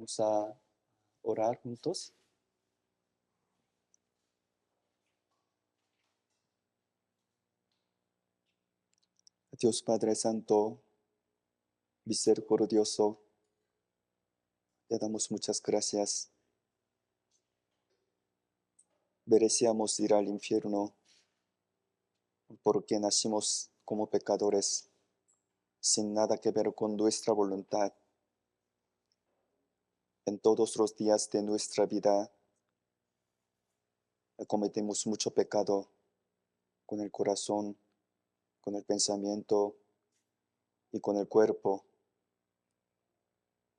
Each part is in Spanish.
Vamos a orar juntos. Dios Padre Santo, misericordioso, te damos muchas gracias. Merecíamos ir al infierno porque nacimos como pecadores, sin nada que ver con nuestra voluntad. En todos los días de nuestra vida cometemos mucho pecado con el corazón, con el pensamiento y con el cuerpo.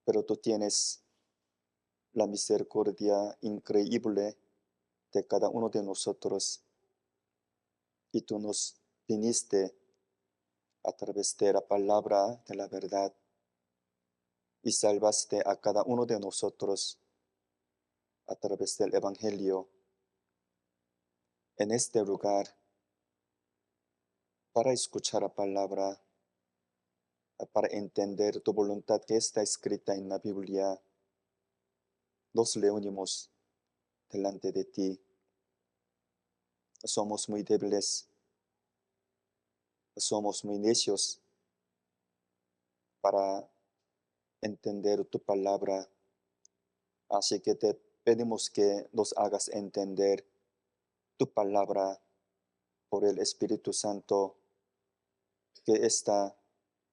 Pero tú tienes la misericordia increíble de cada uno de nosotros y tú nos viniste a través de la palabra de la verdad y salvaste a cada uno de nosotros a través del Evangelio en este lugar para escuchar la palabra, para entender tu voluntad que está escrita en la Biblia. Nos reunimos delante de ti. Somos muy débiles, somos muy necios para entender tu palabra. Así que te pedimos que nos hagas entender tu palabra por el Espíritu Santo que está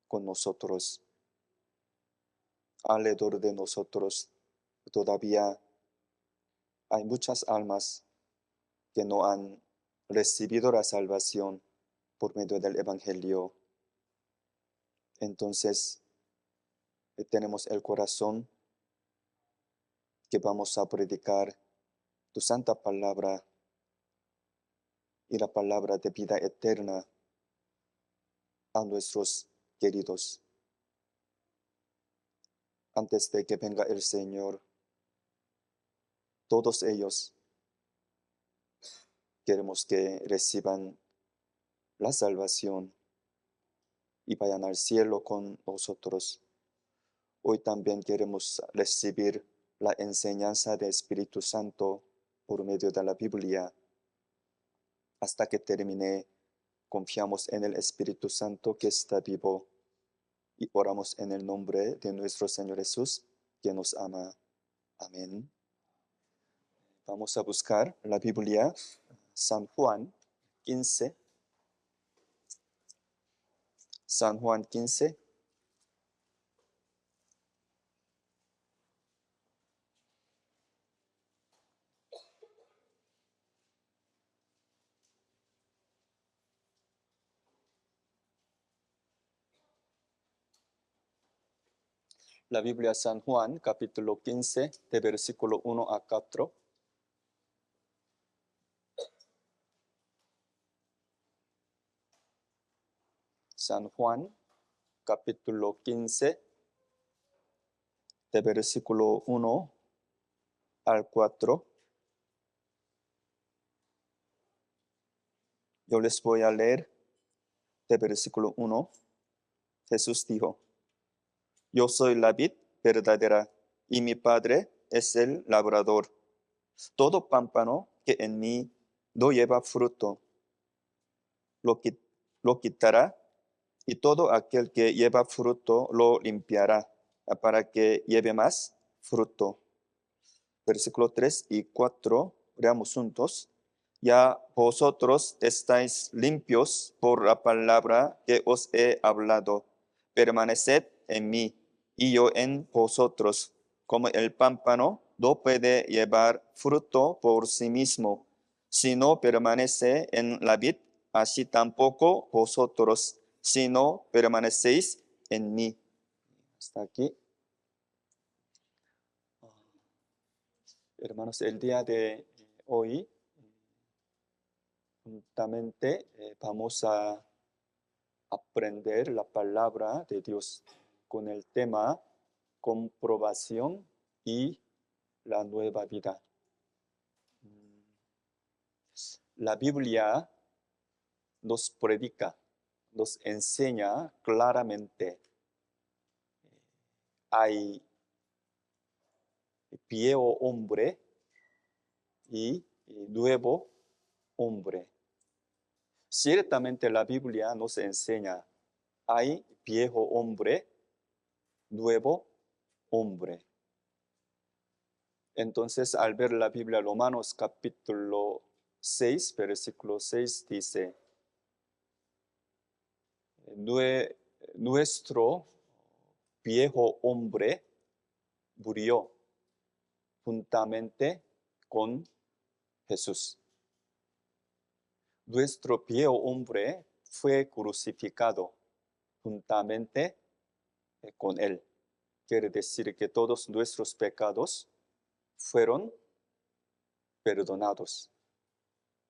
con nosotros. Alrededor de nosotros todavía hay muchas almas que no han recibido la salvación por medio del Evangelio. Entonces, tenemos el corazón que vamos a predicar tu santa palabra y la palabra de vida eterna a nuestros queridos. Antes de que venga el Señor, todos ellos queremos que reciban la salvación y vayan al cielo con nosotros. Hoy también queremos recibir la enseñanza del Espíritu Santo por medio de la Biblia. Hasta que termine, confiamos en el Espíritu Santo que está vivo y oramos en el nombre de nuestro Señor Jesús, que nos ama. Amén. Vamos a buscar la Biblia, San Juan 15. San Juan 15. La Biblia San Juan, capítulo 15, de versículo 1 a 4. San Juan, capítulo 15, de versículo 1 al 4. Yo les voy a leer de versículo 1. Jesús dijo: Yo soy la vid verdadera, y mi Padre es el labrador. Todo pámpano que en mí no lleva fruto, lo quitará, y todo aquel que lleva fruto lo limpiará, para que lleve más fruto. Versículo 3 y 4, leamos juntos. Ya vosotros estáis limpios por la palabra que os he hablado. Permaneced en mí, y yo en vosotros. Como el pámpano no puede llevar fruto por sí mismo, si no permanece en la vid, así tampoco vosotros, si no permanecéis en mí. Hasta aquí. Hermanos, el día de hoy, juntamente vamos a aprender la palabra de Dios con el tema comprobación y la nueva vida. La Biblia nos predica, nos enseña claramente. Hay viejo hombre y nuevo hombre. Ciertamente la Biblia nos enseña, hay viejo hombre, nuevo hombre. Entonces, al ver la Biblia, Romanos capítulo 6, versículo 6 dice, nuestro viejo hombre murió juntamente con Jesús. Nuestro viejo hombre fue crucificado juntamente con él. Quiere decir que todos nuestros pecados fueron perdonados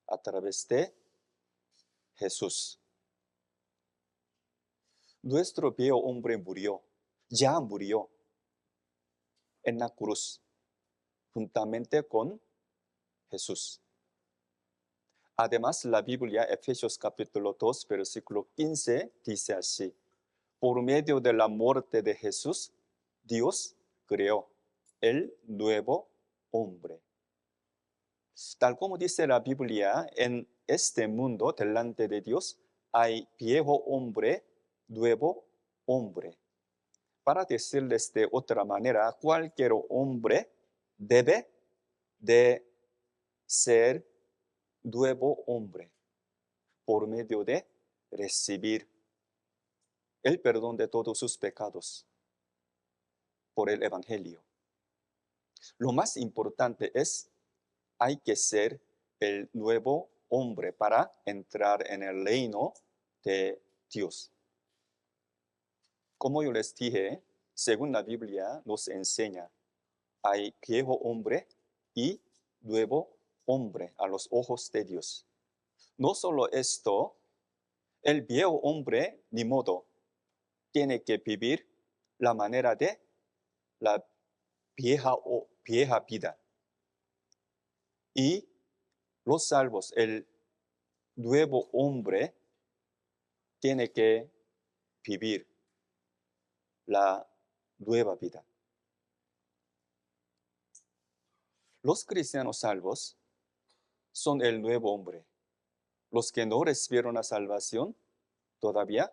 a través de Jesús. Nuestro viejo hombre murió, ya murió en la cruz, juntamente con Jesús. Además, la Biblia, Efesios capítulo 2, versículo 15, dice así, por medio de la muerte de Jesús, Dios creó el nuevo hombre. Tal como dice la Biblia, en este mundo, delante de Dios, hay viejo hombre, nuevo hombre. Para decirles de otra manera, cualquier hombre debe de ser nuevo hombre por medio de recibir el perdón de todos sus pecados por el Evangelio. Lo más importante es, hay que ser el nuevo hombre para entrar en el reino de Dios. Como yo les dije, según la Biblia nos enseña, hay viejo hombre y nuevo hombre a los ojos de Dios. No solo esto, el viejo hombre, ni modo, tiene que vivir la manera de la vieja vida. Y los salvos, el nuevo hombre, tiene que vivir la nueva vida. Los cristianos salvos son el nuevo hombre. Los que no recibieron la salvación, todavía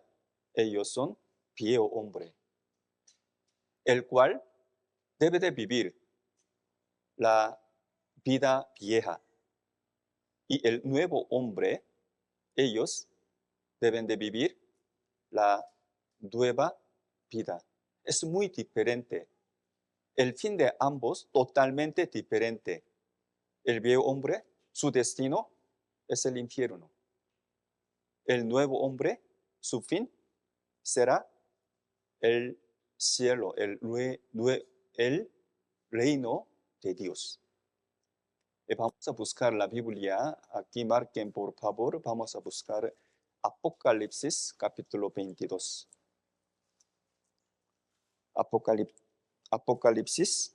ellos son viejo hombre, el cual debe de vivir la vida vieja. Y el nuevo hombre, ellos deben de vivir la nueva vida. Es muy diferente. El fin de ambos totalmente diferente. El viejo hombre, su destino es el infierno. El nuevo hombre, su fin será el cielo, el reino de Dios. Vamos a buscar la Biblia. Aquí marquen, por favor. Vamos a buscar Apocalipsis capítulo 22. Apocalipsis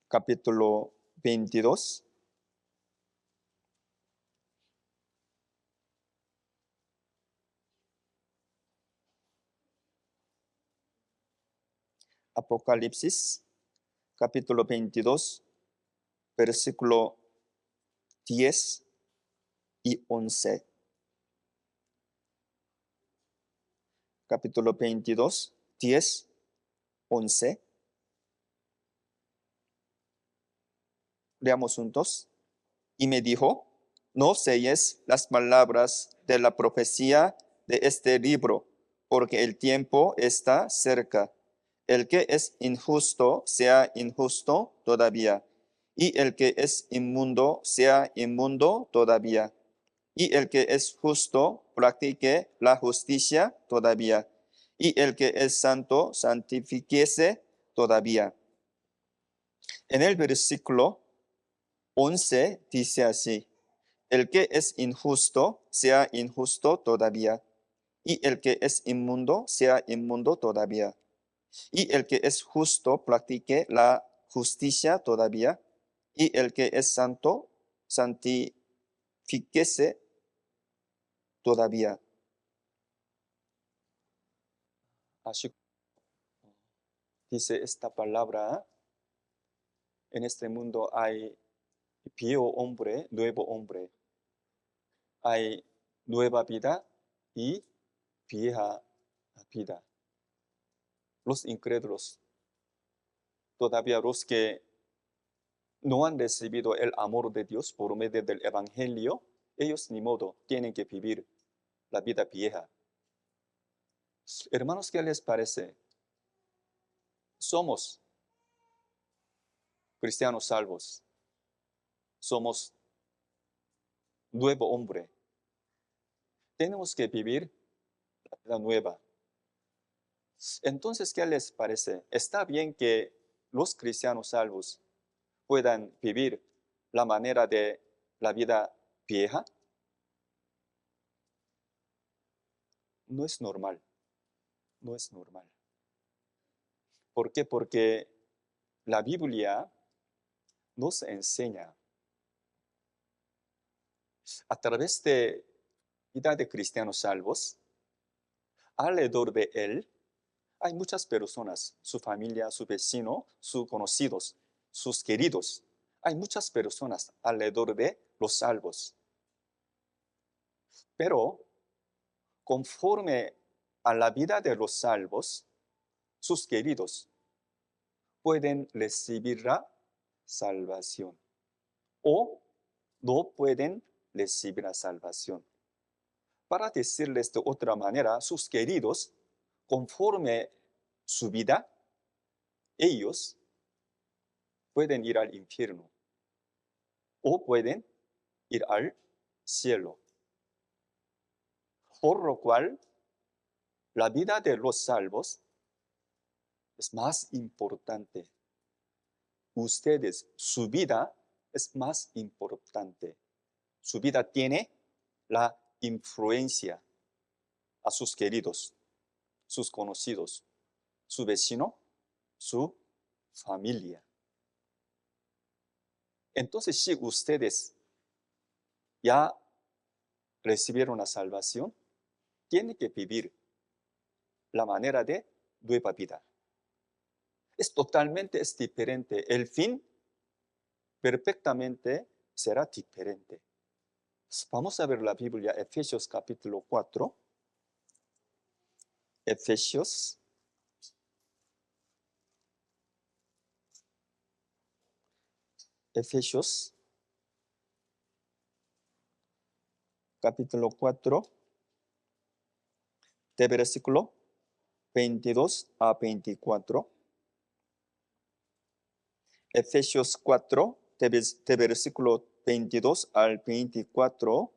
capítulo 22. Apocalipsis capítulo 22, versículo 10 y 11. Capítulo 22, 10, 11. Leamos juntos. Y me dijo, no selles las palabras de la profecía de este libro, porque el tiempo está cerca. El que es injusto sea injusto todavía, y el que es inmundo sea inmundo todavía, y el que es justo practique la justicia todavía, y el que es santo santifíquese todavía. En el versículo 11 dice así, el que es injusto sea injusto todavía, y el que es inmundo sea inmundo todavía, y el que es justo practique la justicia todavía, y el que es santo santifíquese todavía. Así dice esta palabra, en este mundo hay viejo hombre, nuevo hombre. Hay nueva vida y vieja vida. Los incrédulos, todavía los que no han recibido el amor de Dios por medio del Evangelio, ellos ni modo tienen que vivir la vida vieja. Hermanos, ¿qué les parece? Somos cristianos salvos. Somos nuevo hombre. Tenemos que vivir la vida nueva. Entonces, ¿qué les parece? ¿Está bien que los cristianos salvos puedan vivir la manera de la vida vieja? No es normal. No es normal. ¿Por qué? Porque la Biblia nos enseña a través de la vida de cristianos salvos, alrededor de él hay muchas personas, su familia, su vecino, sus conocidos, sus queridos. Hay muchas personas alrededor de los salvos. Pero conforme a la vida de los salvos, sus queridos pueden recibir la salvación o no pueden recibir la salvación. Para decirles de otra manera, sus queridos, conforme su vida, ellos pueden ir al infierno o pueden ir al cielo. Por lo cual, la vida de los salvos es más importante. Ustedes, su vida es más importante. Su vida tiene la influencia a sus queridos, sus conocidos, su vecino, su familia. Entonces, si ustedes ya recibieron la salvación, tienen que vivir la manera de nueva vida. Es diferente. El fin perfectamente será diferente. Vamos a ver la Biblia, Efesios capítulo 4. Efesios capítulo 4, de versículo 22 a 24. Efesios 4, de versículo 22 al 24.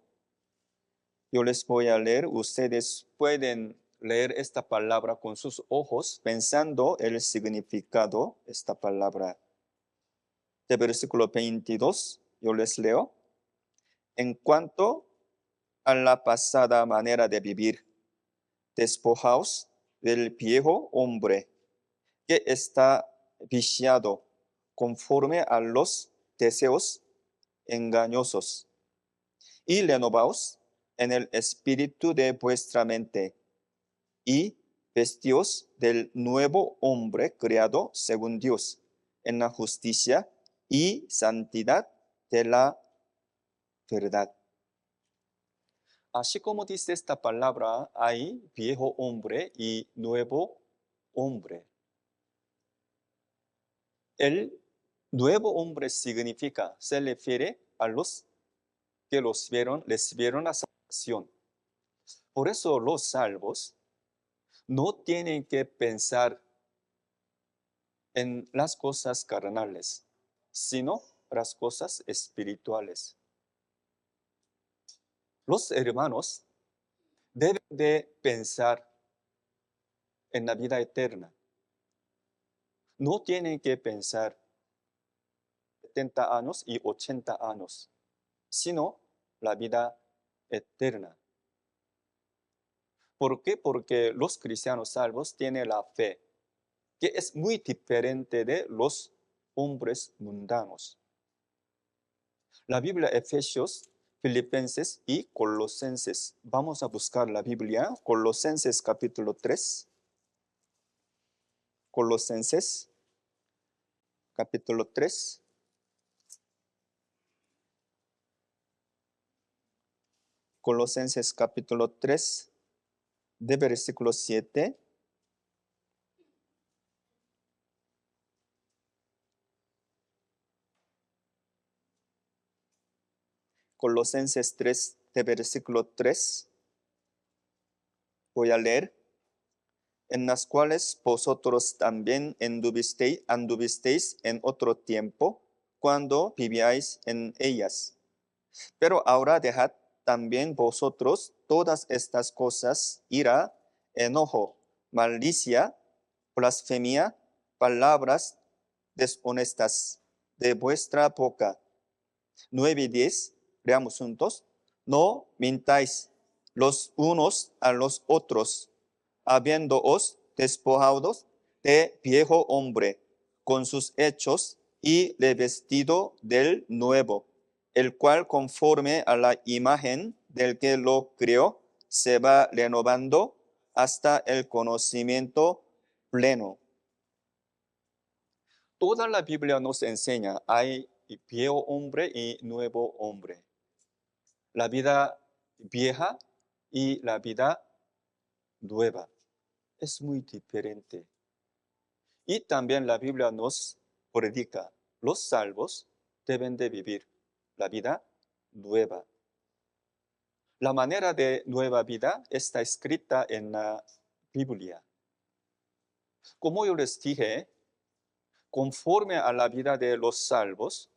Yo les voy a leer. Ustedes pueden leer esta palabra con sus ojos, pensando el significado de esta palabra. De versículo 22, yo les leo. En cuanto a la pasada manera de vivir, despojaos del viejo hombre que está viciado conforme a los deseos engañosos, y renovaos en el espíritu de vuestra mente, y vestíos del nuevo hombre creado según Dios, en la justicia y santidad de la verdad. Así como dice esta palabra, hay viejo hombre y nuevo hombre. El nuevo hombre significa, se refiere a los que recibieron la salvación. Por eso los salvos no tienen que pensar en las cosas carnales, sino las cosas espirituales. Los hermanos deben de pensar en la vida eterna. No tienen que pensar 70 años y 80 años, sino la vida eterna. ¿Por qué? Porque los cristianos salvos tienen la fe, que es muy diferente de los hombres mundanos. La Biblia, Efesios, Filipenses y Colosenses. Vamos a buscar la Biblia, Colosenses capítulo 3. Colosenses, capítulo 3. Colosenses capítulo 3, de versículo 7. Colosenses 3, de versículo 3. Voy a leer. En las cuales vosotros también anduvisteis en otro tiempo, cuando vivíais en ellas. Pero ahora dejad también vosotros todas estas cosas: ira, enojo, malicia, blasfemia, palabras deshonestas de vuestra boca. 9 y 10, leamos juntos. No mintáis los unos a los otros, habiéndoos despojados de viejo hombre con sus hechos, y revestido del nuevo, el cual conforme a la imagen del que lo creó, se va renovando hasta el conocimiento pleno. Toda la Biblia nos enseña, hay viejo hombre y nuevo hombre. La vida vieja y la vida nueva es muy diferente. Y también la Biblia nos predica, los salvos deben de vivir la vida nueva. La manera de nueva vida está escrita en la Biblia. Como yo les dije, conforme a la vida de los salvos,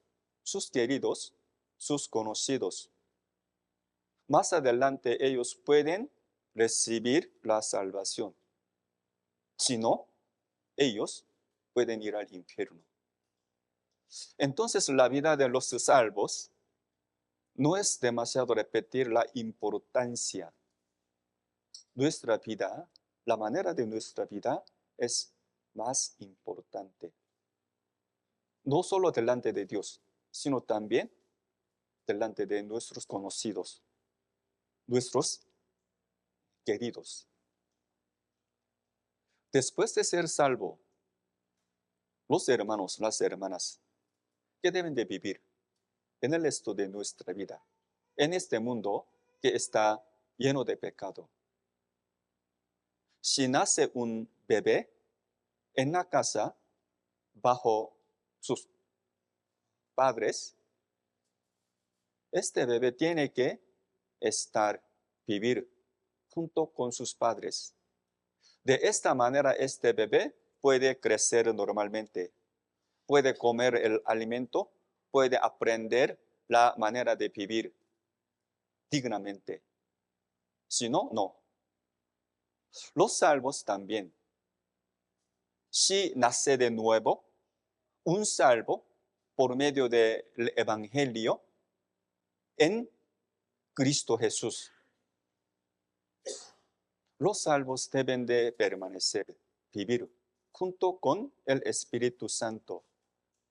sus queridos, sus conocidos. Más adelante ellos pueden recibir la salvación. Si no, ellos pueden ir al infierno. Entonces la vida de los salvos no es demasiado repetir la importancia. Nuestra vida, la manera de nuestra vida es más importante. No solo delante de Dios, sino también delante de nuestros conocidos, nuestros queridos. Después de ser salvo, los hermanos, las hermanas, ¿qué deben de vivir en el resto de nuestra vida, en este mundo que está lleno de pecado? Si nace un bebé en la casa bajo sus padres, este bebé tiene que vivir junto con sus padres. De esta manera, este bebé puede crecer normalmente, puede comer el alimento, puede aprender la manera de vivir dignamente. Si no, no. Los salvos también. Si nace de nuevo, un salvo por medio del Evangelio en Cristo Jesús, los salvos deben de permanecer, vivir junto con el Espíritu Santo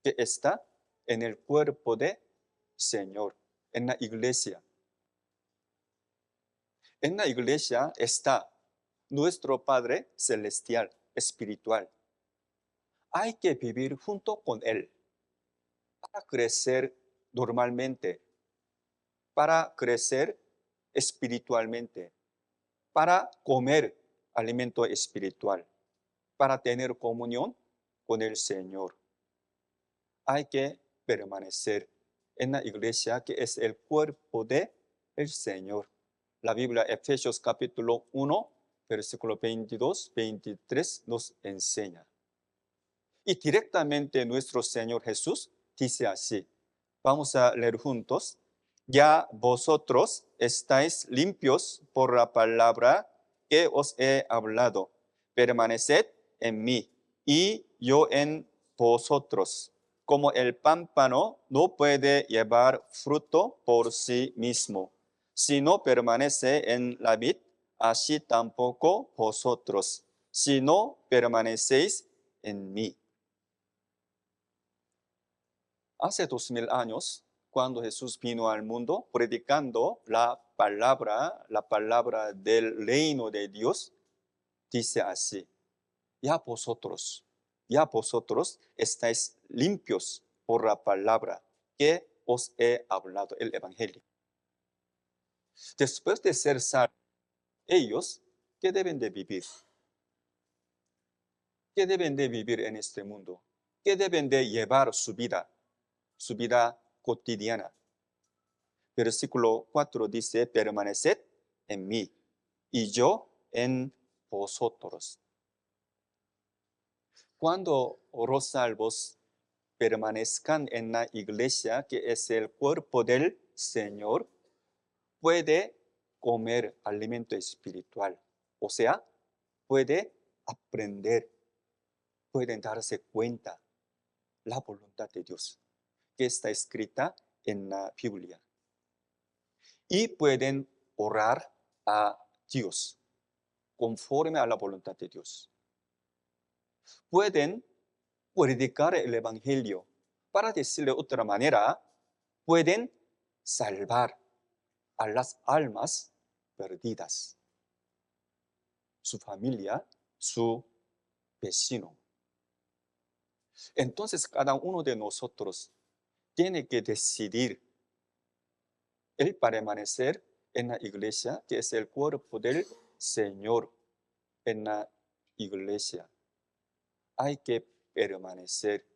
que está en el cuerpo de Señor, en la iglesia. En la iglesia está nuestro Padre celestial, espiritual. Hay que vivir junto con Él para crecer normalmente, para crecer espiritualmente, para comer alimento espiritual, para tener comunión con el Señor. Hay que permanecer en la iglesia que es el cuerpo de el Señor. La Biblia, Efesios capítulo 1, versículo 22, 23 nos enseña. Y directamente nuestro Señor Jesús dice así. Vamos a leer juntos. Ya vosotros estáis limpios por la palabra que os he hablado. Permaneced en mí y yo en vosotros. Como el pámpano no puede llevar fruto por sí mismo, si no permanece en la vid, así tampoco vosotros, si no permanecéis en mí. Hace 2000 años, cuando Jesús vino al mundo predicando la palabra del reino de Dios, dice así: ya vosotros ya vosotros estáis limpios por la palabra que os he hablado, el Evangelio. Después de ser salvos, ellos, ¿qué deben de vivir? ¿Qué deben de vivir en este mundo? ¿Qué deben de llevar su vida cotidiana? Versículo 4 dice, permaneced en mí y yo en vosotros. Cuando los salvos permanezcan en la iglesia, que es el cuerpo del Señor, puede comer alimento espiritual. O sea, puede aprender, pueden darse cuenta la voluntad de Dios que está escrita en la Biblia. Y pueden orar a Dios conforme a la voluntad de Dios. Pueden predicar el Evangelio. Para decirlo de otra manera, pueden salvar a las almas perdidas, su familia, su vecino. Entonces cada uno de nosotros tiene que decidir el permanecer en la iglesia, que es el cuerpo del Señor en la iglesia. Hay que permanecer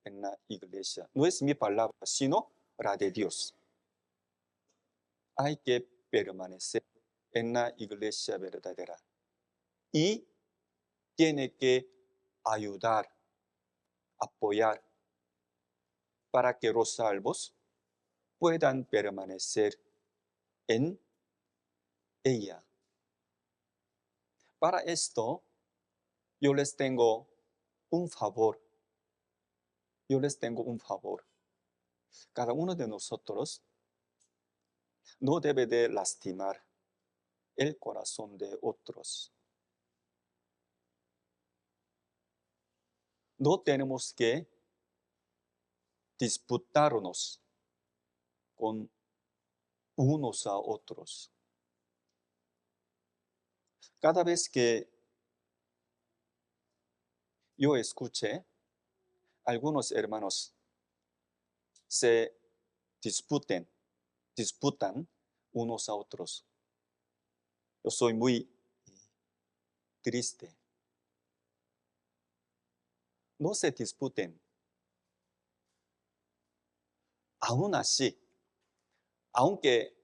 en la iglesia. No es mi palabra, sino la de Dios. Hay que permanecer en la iglesia verdadera. Y tiene que ayudar, apoyar, para que los salvos puedan permanecer en ella. Para esto, yo les tengo un favor. Yo les tengo un favor. Cada uno de nosotros no debe de lastimar el corazón de otros. No tenemos que disputarnos con unos a otros. Cada vez que yo escuché algunos hermanos se disputan unos a otros, yo soy muy triste. No se disputen. Aún así, aunque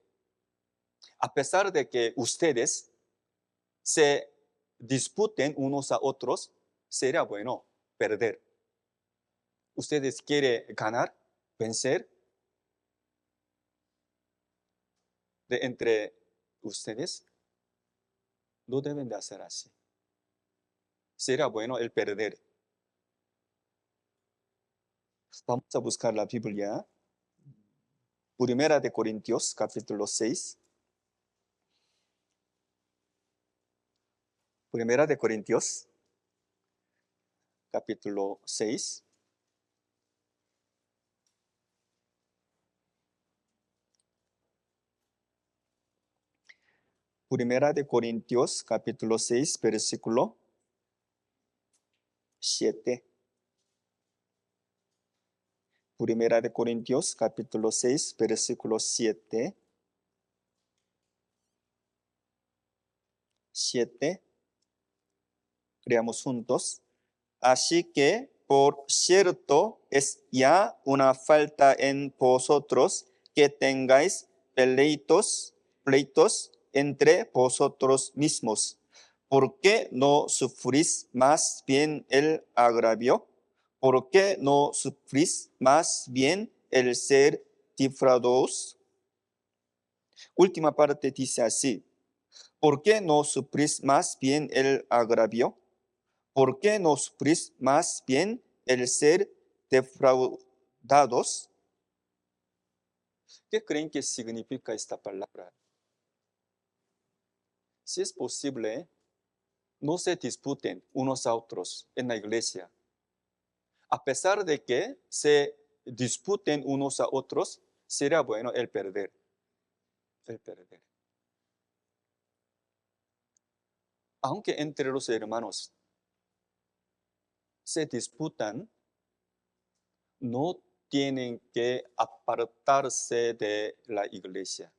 a pesar de que ustedes se disputen unos a otros, sería bueno perder. Ustedes quieren ganar, vencer entre ustedes, no deben de hacer así. Sería bueno el perder. Vamos a buscar la Biblia. Primera de Corintios, capítulo 6. Primera de Corintios, capítulo 6. Primera de Corintios, capítulo 6, versículo 7. Primera de Corintios, capítulo 6, versículo 7. 7. Leamos juntos. Así que, por cierto, es ya una falta en vosotros que tengáis pleitos entre vosotros mismos. ¿Por qué no sufrís más bien el agravio? ¿Por qué no sufrís más bien el ser defraudados? Última parte dice así. ¿Por qué no sufrís más bien el agravio? ¿Por qué no sufrís más bien el ser defraudados? ¿Qué creen que significa esta palabra? Si es posible, no se disputen unos a otros en la iglesia. A pesar de que se disputen unos a otros, será bueno el perder. El perder. Aunque entre los hermanos se disputan, no tienen que apartarse de la iglesia.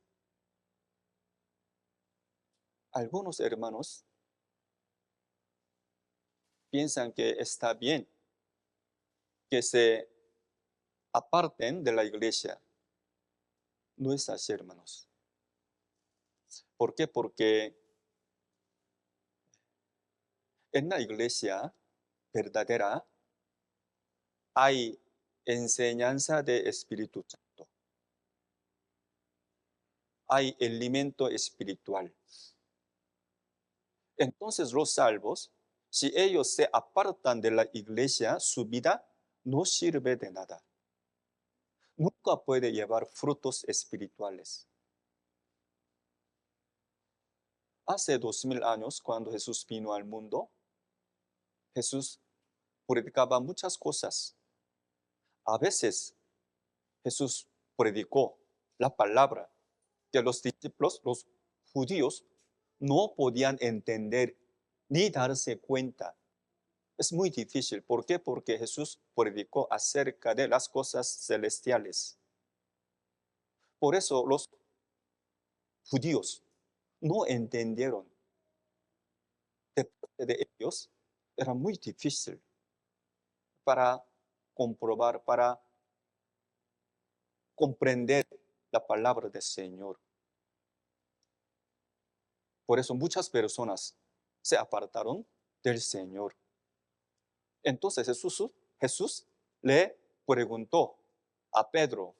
Algunos hermanos piensan que está bien que se aparten de la iglesia. No es así, hermanos. ¿Por qué? Porque en la iglesia verdadera hay enseñanza de Espíritu Santo. Hay alimento espiritual. Entonces los salvos, si ellos se apartan de la iglesia, su vida no sirve de nada. Nunca puede llevar frutos espirituales. Hace 2000 años, cuando Jesús vino al mundo, Jesús predicaba muchas cosas. A veces Jesús predicó la palabra que los discípulos, los judíos, no podían entender ni darse cuenta. Es muy difícil. ¿Por qué? Porque Jesús predicó acerca de las cosas celestiales. Por eso los judíos no entendieron. De parte de ellos era muy difícil para comprobar, para comprender la palabra del Señor. Por eso muchas personas se apartaron del Señor. Entonces Jesús le preguntó a Pedro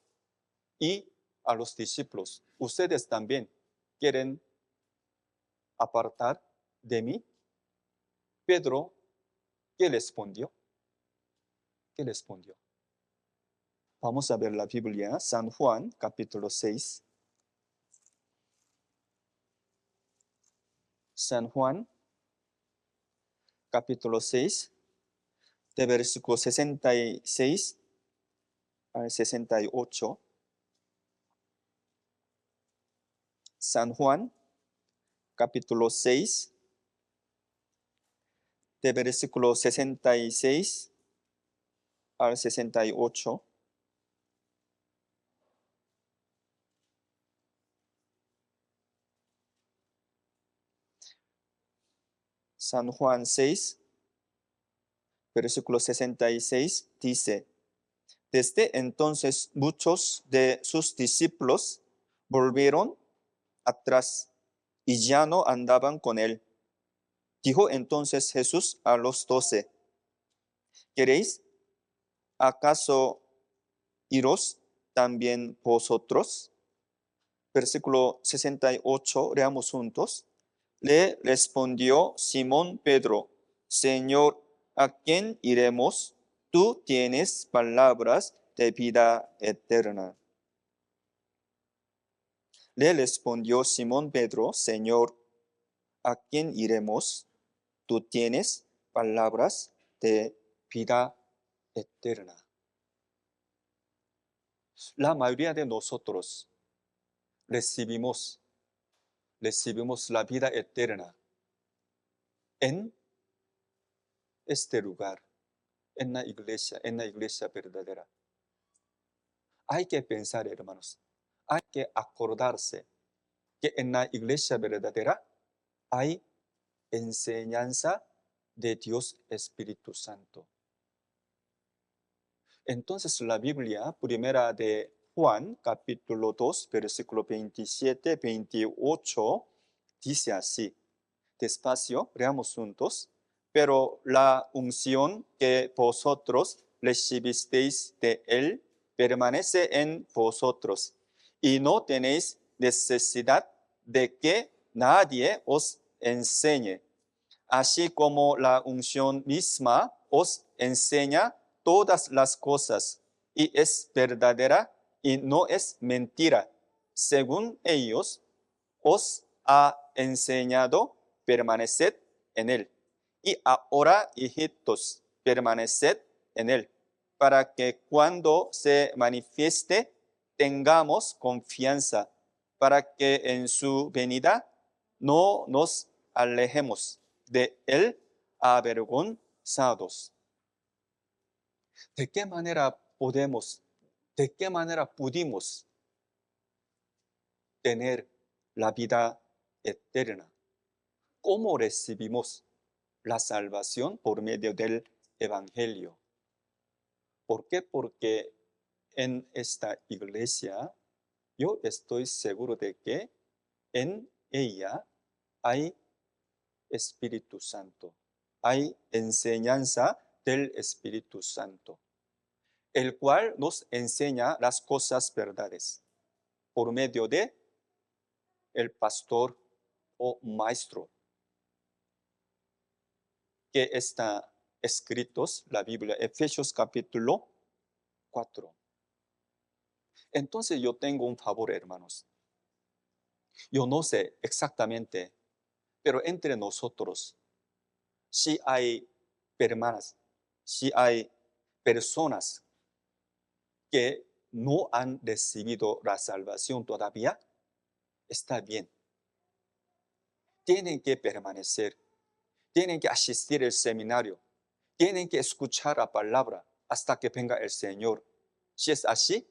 y a los discípulos, ¿ustedes también quieren apartar de mí? Pedro, ¿qué respondió? ¿Qué respondió? Vamos a ver la Biblia, San Juan, capítulo 6. San Juan, capítulo 6, de versículo 66 al 68. San Juan, capítulo 6, de versículo 66 al 68. San Juan 6, versículo 66 dice, desde entonces muchos de sus discípulos volvieron atrás y ya no andaban con él. Dijo entonces Jesús a los 12, ¿queréis acaso iros también vosotros? Versículo 68, leamos juntos. Le respondió Simón Pedro, Señor, ¿a quién iremos? Tú tienes palabras de vida eterna. Le respondió Simón Pedro, Señor, ¿a quién iremos? Tú tienes palabras de vida eterna. La mayoría de nosotros recibimos la vida eterna en este lugar, en la iglesia verdadera. Hay que pensar, hermanos, hay que acordarse que en la iglesia verdadera hay enseñanza de Dios Espíritu Santo. Entonces la Biblia, primera de Juan, capítulo 2, versículo 27, 28, dice así. Despacio, leamos juntos. Pero la unción que vosotros recibisteis de él permanece en vosotros, y no tenéis necesidad de que nadie os enseñe, así como la unción misma os enseña todas las cosas, y es verdadera y no es mentira. Según ellos os ha enseñado, permaneced en él. Y ahora, hijitos, permaneced en él, para que cuando se manifieste tengamos confianza, para que en su venida no nos alejemos de él avergonzados. ¿De qué manera podemos, de qué manera pudimos tener la vida eterna? ¿Cómo recibimos la salvación? Por medio del Evangelio. ¿Por qué? Porque en esta iglesia yo estoy seguro de que en ella hay Espíritu Santo, hay enseñanza del Espíritu Santo, el cual nos enseña las cosas verdades por medio de el pastor o maestro que está escritos la Biblia, Efesios capítulo 4. Entonces yo tengo un favor, hermanos. Yo no sé exactamente, pero entre nosotros, si hay hermanas, si hay personas que no han recibido la salvación todavía, está bien. Tienen que permanecer, tienen que asistir al seminario, tienen que escuchar la palabra hasta que venga el Señor. Si es así,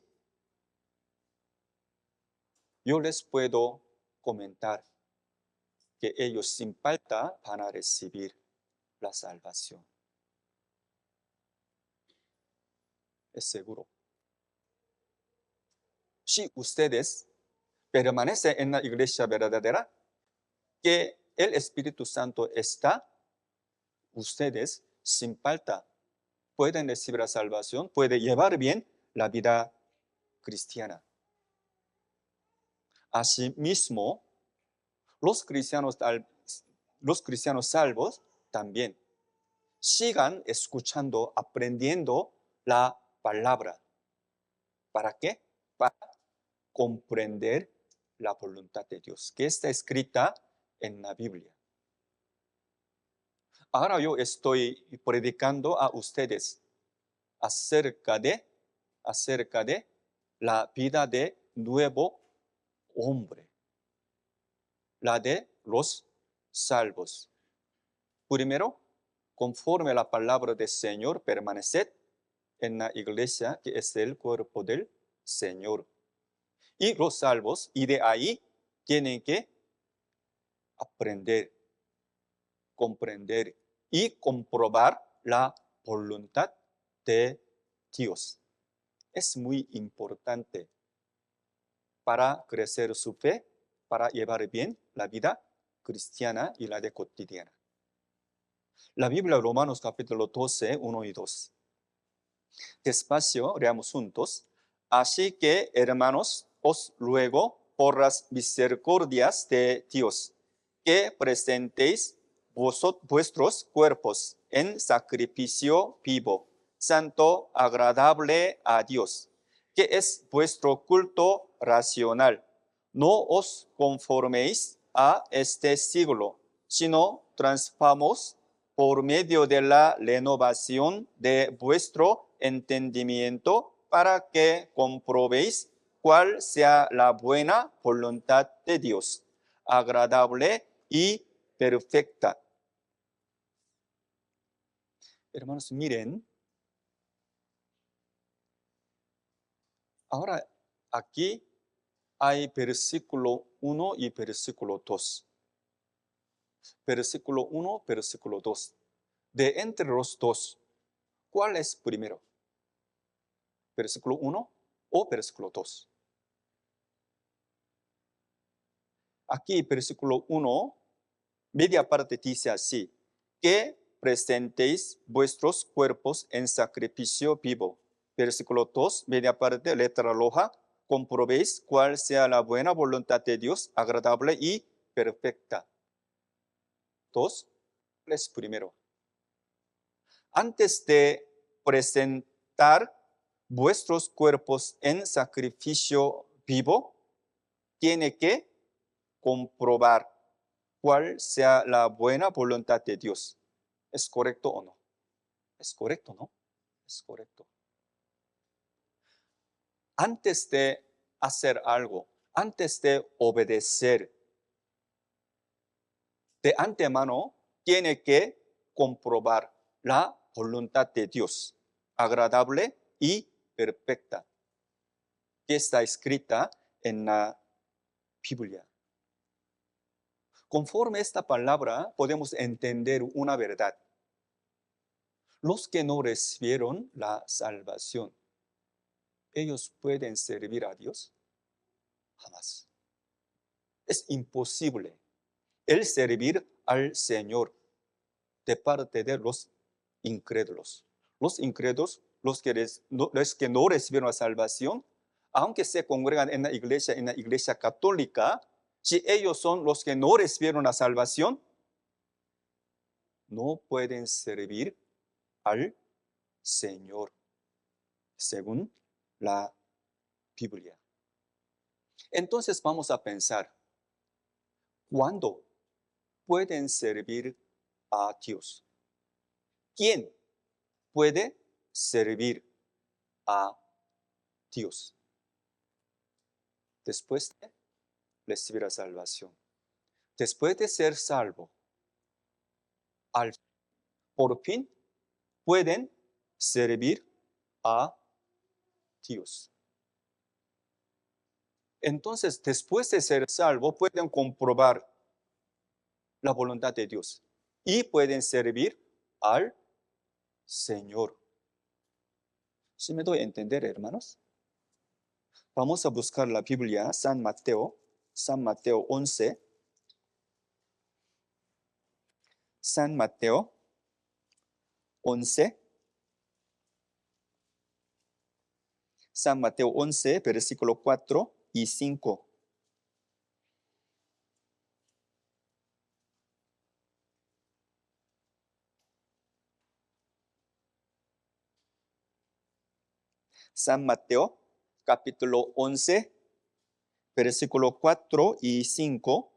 yo les puedo comentar que ellos sin falta van a recibir la salvación. Es seguro. Si ustedes permanecen en la iglesia verdadera, que el Espíritu Santo está, ustedes sin falta pueden recibir la salvación, pueden llevar bien la vida cristiana. Asimismo, los cristianos salvos también sigan escuchando, aprendiendo la palabra. ¿Para qué? Para comprender la voluntad de Dios, que está escrita en la Biblia. Ahora yo estoy predicando a ustedes acerca de la vida de nuevo hombre, la de los salvos. Primero, conforme a la palabra del Señor, permaneced en la iglesia que es el cuerpo del Señor. Y los salvos, y de ahí tienen que aprender, comprender y comprobar la voluntad de Dios. Es muy importante para crecer su fe, para llevar bien la vida cristiana y la de cotidiana. La Biblia, Romanos capítulo 12, 1 y 2. Despacio, leamos juntos. Así que, hermanos, os ruego por las misericordias de Dios, que presentéis vuestros cuerpos en sacrificio vivo, santo, agradable a Dios, que es vuestro culto racional. No os conforméis a este siglo, sino transformos por medio de la renovación de vuestro entendimiento, para que comprobéis cuál sea la buena voluntad de Dios, agradable y perfecta. Hermanos, miren, ahora aquí hay versículo 1 y versículo 2. Versículo 1, versículo 2. De entre los dos, ¿cuál es primero? ¿Versículo 1 o versículo 2? Aquí, versículo 1, media parte dice así: que presentéis vuestros cuerpos en sacrificio vivo. Versículo 2, media parte, letra roja: comprobéis cuál sea la buena voluntad de Dios, agradable y perfecta. 2, es primero. Antes de presentar vuestros cuerpos en sacrificio vivo, tiene que comprobar cuál sea la buena voluntad de Dios. ¿Es correcto o no? ¿Es correcto, no? Es correcto. Antes de hacer algo, antes de obedecer, de antemano tiene que comprobar la voluntad de Dios. agradable y perfecta, que está escrita en la Biblia. Conforme esta palabra podemos entender una verdad. Los que no recibieron la salvación, ¿ellos pueden servir a Dios? Jamás. Es imposible el servir al Señor de parte de los incrédulos. Los incrédulos, los que no recibieron la salvación, aunque se congregan en la iglesia católica, si ellos son los que no recibieron la salvación, no pueden servir al Señor, según la Biblia. Entonces vamos a pensar, ¿cuándo pueden servir a Dios? ¿Quién puede servir a Dios después de recibir la salvación? Después de ser salvo, por fin pueden servir a Dios. Entonces, después de ser salvo, pueden comprobar la voluntad de Dios y pueden servir al Señor. ¿Sí me doy a entender, hermanos? Vamos a buscar la Biblia, San Mateo 11. San Mateo 11. San Mateo 11, versículo 4 y 5. San Mateo, capítulo 11, versículo 4 y 5.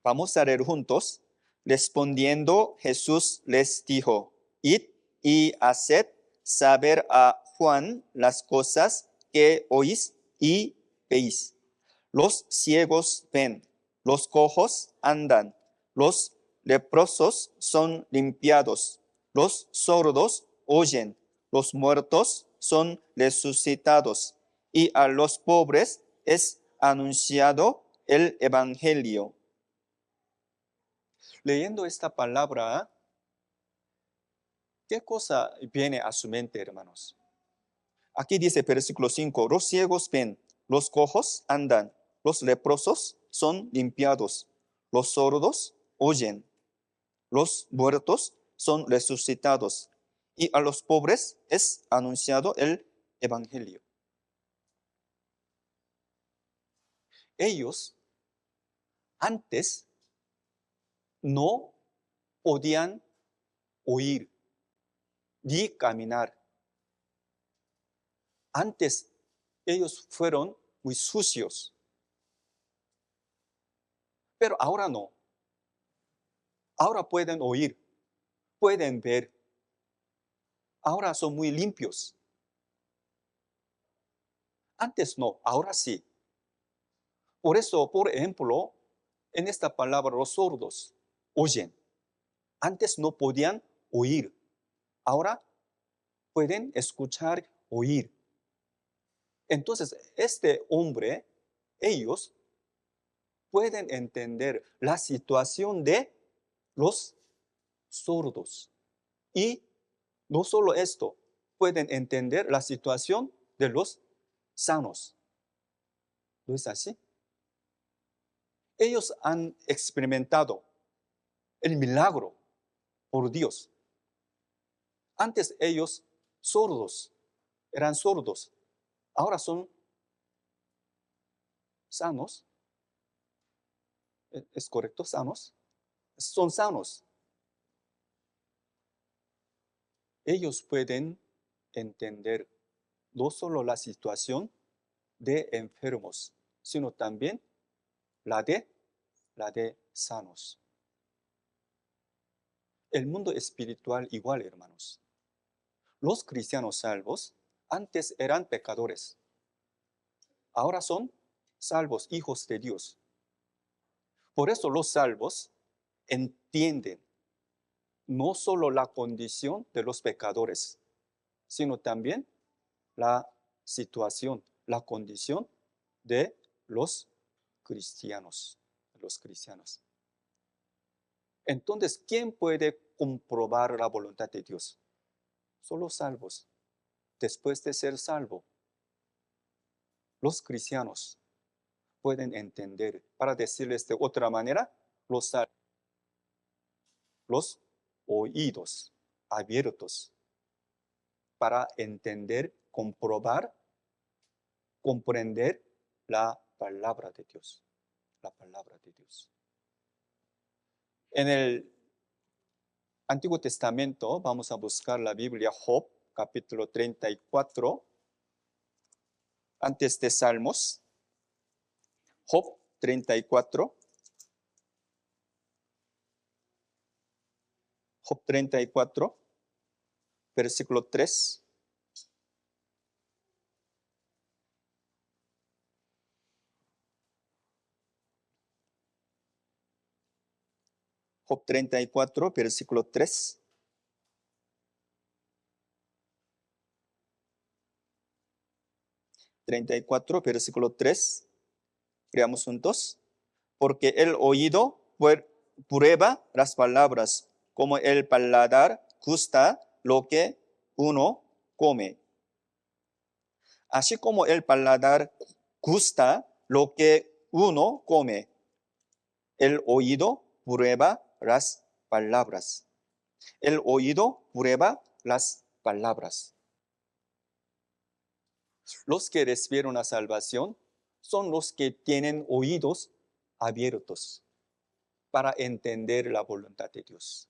Vamos a leer juntos. Respondiendo, Jesús les dijo: Id y haced saber a Juan las cosas que oís y veis. Los ciegos ven, los cojos andan, los leprosos son limpiados, los sordos oyen, los muertos son resucitados, y a los pobres es anunciado el evangelio. Leyendo esta palabra, ¿qué cosa viene a su mente, hermanos? Aquí dice versículo 5, los ciegos ven, los cojos andan, los leprosos son limpiados, los sordos oyen, los muertos son resucitados, y a los pobres es anunciado el evangelio. Ellos antes no podían oír ni caminar. Antes ellos fueron muy sucios, pero ahora no. Ahora pueden oír, pueden ver. Ahora son muy limpios. Antes no, ahora sí. Por eso, por ejemplo, en esta palabra los sordos oyen. Antes no podían oír. Ahora pueden escuchar, oír. Entonces, este hombre, ellos pueden entender la situación de los sordos. Y no solo esto, pueden entender la situación de los sanos. ¿No es así? Ellos han experimentado el milagro por Dios. Antes ellos eran sordos. Ahora son sanos. ¿Es correcto? ¿Sanos? Son sanos. Ellos pueden entender no solo la situación de enfermos, sino también la de sanos. El mundo espiritual igual, hermanos. Los cristianos salvos antes eran pecadores. Ahora son salvos, hijos de Dios. Por eso los salvos entienden no solo la condición de los pecadores, sino también la situación, la condición de los cristianos. Los cristianos. Entonces, ¿quién puede comprobar la voluntad de Dios? Solo salvos. Después de ser salvo, los cristianos pueden entender. Para decirles de otra manera, los oídos abiertos para entender, comprobar, comprender la palabra de Dios. La palabra de Dios. En el Antiguo Testamento vamos a buscar la Biblia Job, capítulo 34, antes de Salmos. Job 34. Job 34, versículo 3. Job 34, versículo 3. Versículo 3. Veamos juntos. Porque el oído prueba las palabras, como el paladar gusta lo que uno come. Así como el paladar gusta lo que uno come, el oído prueba las palabras. El oído prueba las palabras. Los que recibieron la salvación son los que tienen oídos abiertos para entender la voluntad de Dios.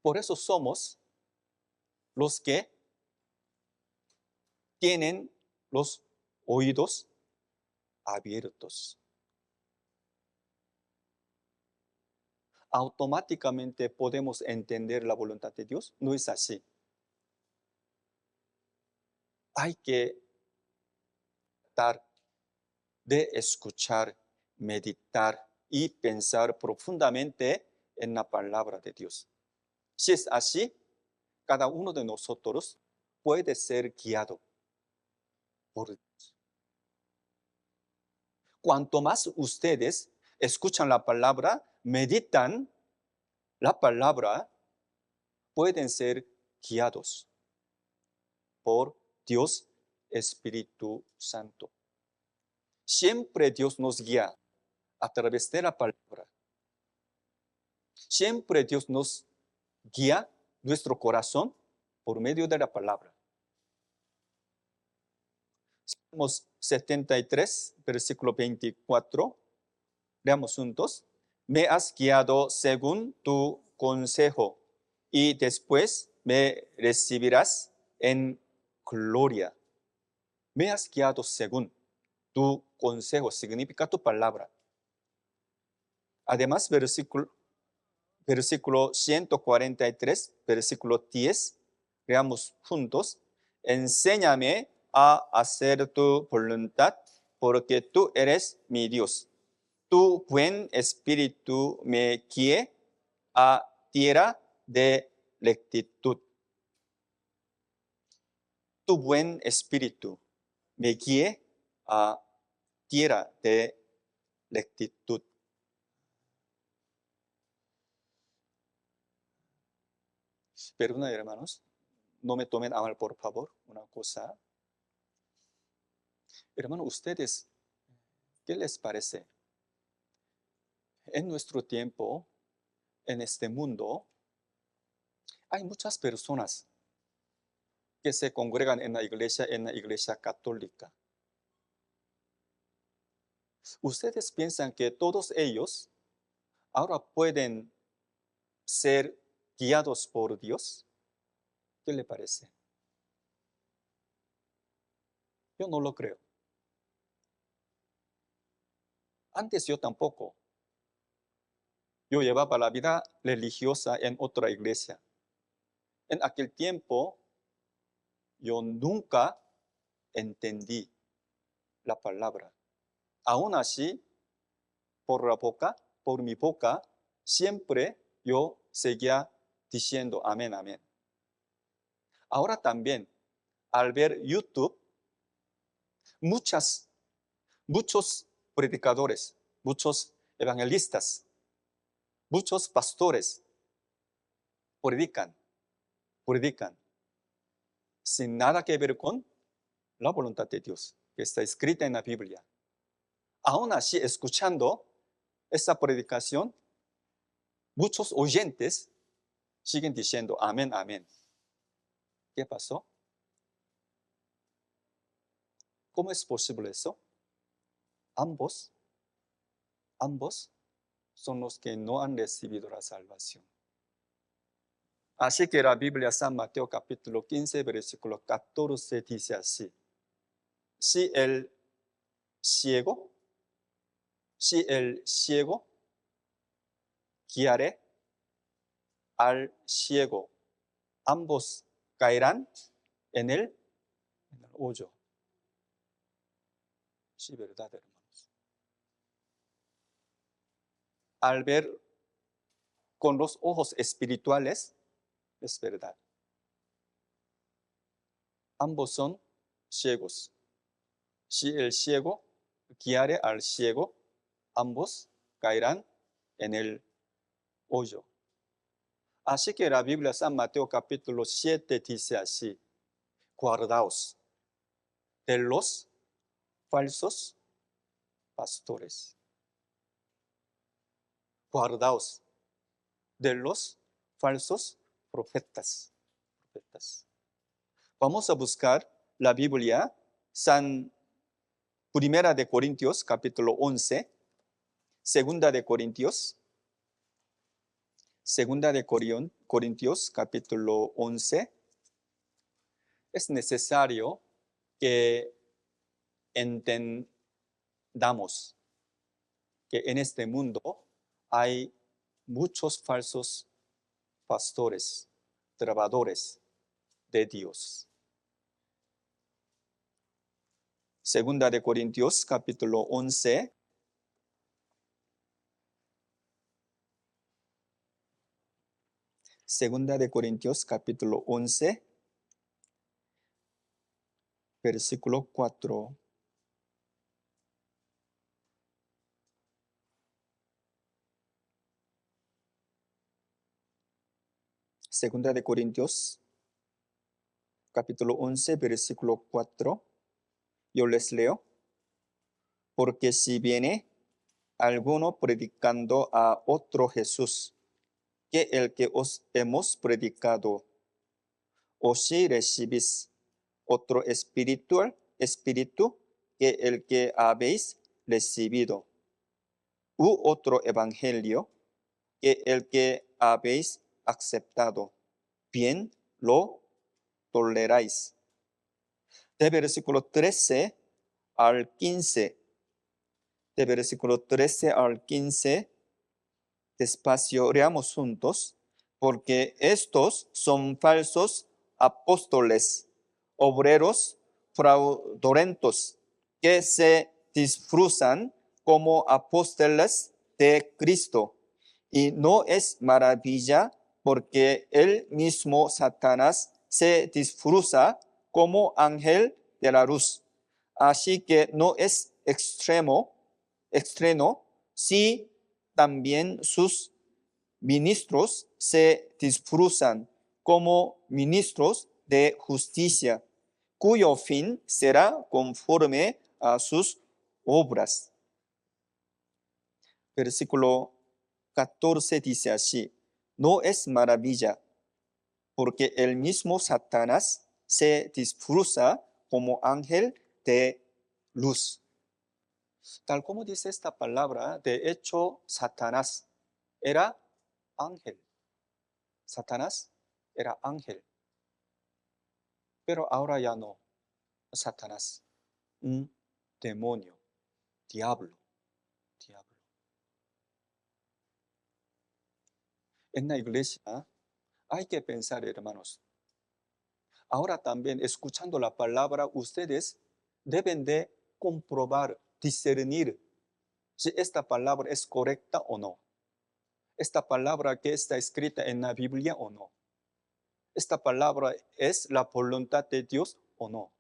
Por eso somos los que tienen los oídos abiertos. Automáticamente podemos entender la voluntad de Dios. No es así. Hay que tratar de escuchar, meditar y pensar profundamente en la palabra de Dios. Si es así, cada uno de nosotros puede ser guiado por Dios. Cuanto más ustedes escuchan la palabra, meditan la palabra, pueden ser guiados por Dios Espíritu Santo. Siempre Dios nos guía a través de la palabra. Siempre Dios nos guía nuestro corazón por medio de la palabra. Salmos 73, versículo 24. Leamos juntos. Me has guiado según tu consejo y después me recibirás en gloria. Me has guiado según tu consejo, significa tu palabra. Además, versículo 143, versículo 10, veamos juntos. Enséñame a hacer tu voluntad, porque tú eres mi Dios. Tu buen espíritu me guíe a tierra de rectitud. Tu buen espíritu me guíe a tierra de rectitud. Perdona, hermanos, no me tomen a mal, por favor, una cosa. Hermanos, ustedes, ¿qué les parece? En nuestro tiempo, en este mundo, hay muchas personas que se congregan en la iglesia católica. ¿Ustedes piensan que todos ellos ahora pueden ser guiados por Dios? ¿Qué le parece? Yo no lo creo. Antes yo tampoco. Yo llevaba la vida religiosa en otra iglesia. En aquel tiempo, yo nunca entendí la palabra. Aún así, por mi boca, siempre yo seguía diciendo amén, amén. Ahora también, al ver YouTube, muchos predicadores, muchos evangelistas, muchos pastores predican sin nada que ver con la voluntad de Dios que está escrita en la Biblia. Aún así, escuchando esa predicación, muchos oyentes siguen diciendo amén, amén. ¿Qué pasó? ¿Cómo es posible eso? Ambos son los que no han recibido la salvación. Así que la Biblia San Mateo capítulo 15, versículo 14 dice así: si el ciego guiare al ciego, ambos caerán en el hoyo. Sí, verdad, hermanos. Al ver con los ojos espirituales, es verdad. Ambos son ciegos. Si el ciego guiare al ciego, ambos caerán en el hoyo. Así que la Biblia San Mateo capítulo 7 dice así: guardaos de los falsos pastores. Guardaos de los falsos profetas. Vamos a buscar la Biblia, Primera de Corintios, capítulo 11, Segunda de Corintios, capítulo 11. Es necesario que entendamos que en este mundo hay muchos falsos pastores, trabajadores de Dios. Segunda de Corintios, capítulo 11. Segunda de Corintios, capítulo 11, versículo 4. Segunda de Corintios, capítulo 11, versículo 4. Yo les leo: porque si viene alguno predicando a otro Jesús que el que os hemos predicado, o si recibís otro espíritu que el que habéis recibido, u otro evangelio que el que habéis aceptado, bien lo toleráis. De versículo 13 al 15. De versículo 13 al 15, despacio, leamos juntos: porque estos son falsos apóstoles, obreros fraudulentos, que se disfrazan como apóstoles de Cristo. Y no es maravilla, porque el mismo Satanás se disfraza como ángel de la luz. Así que no es extraño si también sus ministros se disfrazan como ministros de justicia, cuyo fin será conforme a sus obras. Versículo 14 dice así: no es maravilla, porque el mismo Satanás se disfraza como ángel de luz. Tal como dice esta palabra, de hecho, Satanás era ángel. Satanás era ángel. Pero ahora ya no. Satanás, un demonio, diablo. En la iglesia hay que pensar, hermanos. Ahora también, escuchando la palabra, ustedes deben de comprobar, discernir si esta palabra es correcta o no. esta palabra que está escrita en la Biblia o no. Esta palabra es la voluntad de Dios o no.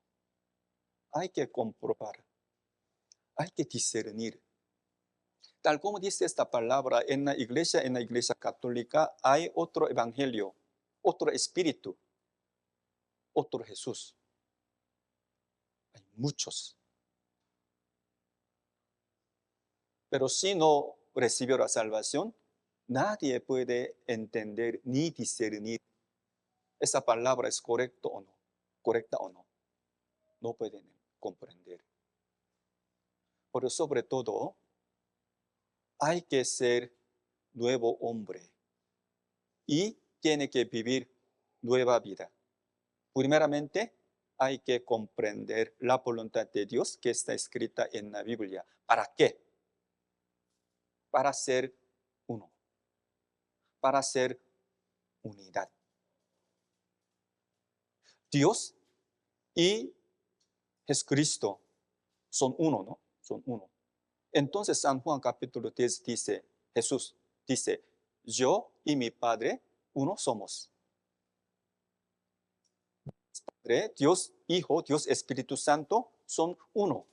Hay que comprobar, hay que discernir. Tal como dice esta palabra en la iglesia católica, hay otro evangelio, otro espíritu, otro Jesús. Hay muchos. Pero si no recibió la salvación, nadie puede entender ni discernir esa palabra es correcta o no. No pueden comprender. Pero sobre todo, hay que ser nuevo hombre y tiene que vivir nueva vida. Primeramente, hay que comprender la voluntad de Dios que está escrita en la Biblia. ¿Para qué? Para ser uno, para ser unidad. Dios y Jesucristo son uno, ¿no? Son uno. Entonces San Juan capítulo 10 dice, Jesús dice, yo y mi Padre uno somos. Padre, Dios Hijo, Dios Espíritu Santo son uno.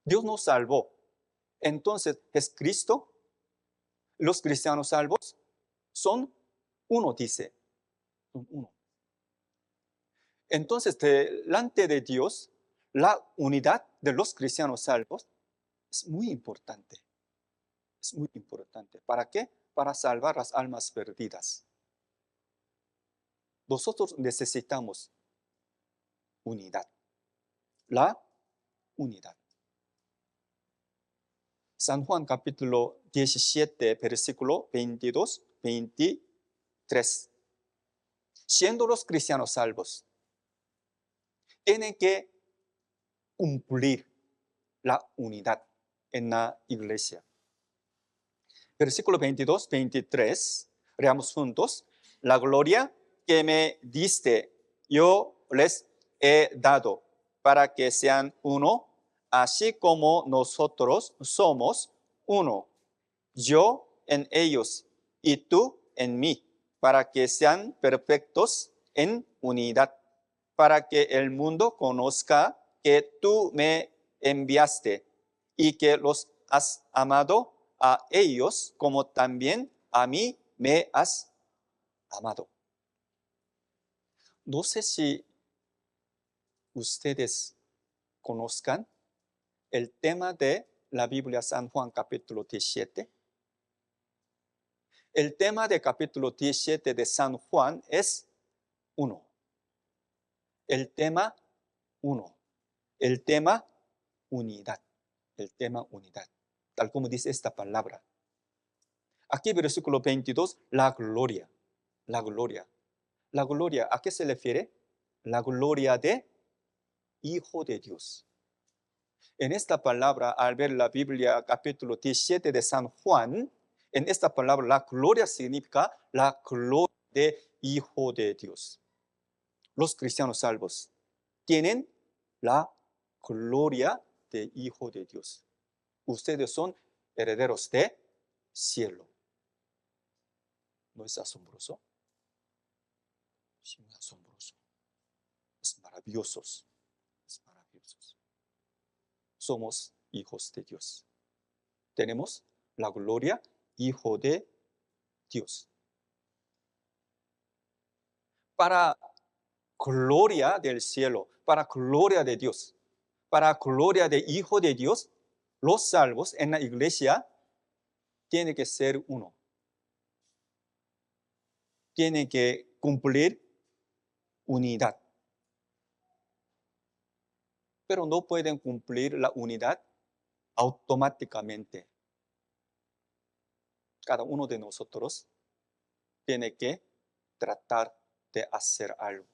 Dios nos salvó. Entonces Jesucristo, los cristianos salvos son uno, dice. Son uno. Entonces delante de Dios, la unidad de los cristianos salvos es muy importante. Es muy importante. ¿Para qué? Para salvar las almas perdidas. Nosotros necesitamos unidad. La unidad. San Juan capítulo 17, versículo 22, 23. Siendo los cristianos salvos, tienen que cumplir la unidad en la iglesia. Versículo 22, 23, leamos juntos. La gloria que me diste, yo les he dado, para que sean uno, así como nosotros somos uno. Yo en ellos y tú en mí, para que sean perfectos en unidad, para que el mundo conozca que tú me enviaste y que los has amado a ellos como también a mí me has amado. No sé si ustedes conozcan el tema de la Biblia San Juan capítulo 17. El tema de capítulo 17 de San Juan es uno. El tema uno. El tema unidad. El tema unidad. Tal como dice esta palabra. Aquí versículo 22, la gloria. La gloria. La gloria, ¿a qué se refiere? La gloria de Hijo de Dios. En esta palabra, al ver la Biblia capítulo 17 de San Juan, en esta palabra la gloria significa la gloria de Hijo de Dios. Los cristianos salvos tienen la gloria de Hijo de Dios. Ustedes son herederos de cielo. ¿No es asombroso? Es muy asombroso. Es maravilloso. Es maravilloso. Somos hijos de Dios. Tenemos la gloria, Hijo de Dios. Para gloria del cielo, para gloria de Dios, para gloria de Hijo de Dios, los salvos en la iglesia tienen que ser uno. Tienen que cumplir unidad. Pero no pueden cumplir la unidad automáticamente. Cada uno de nosotros tiene que tratar de hacer algo.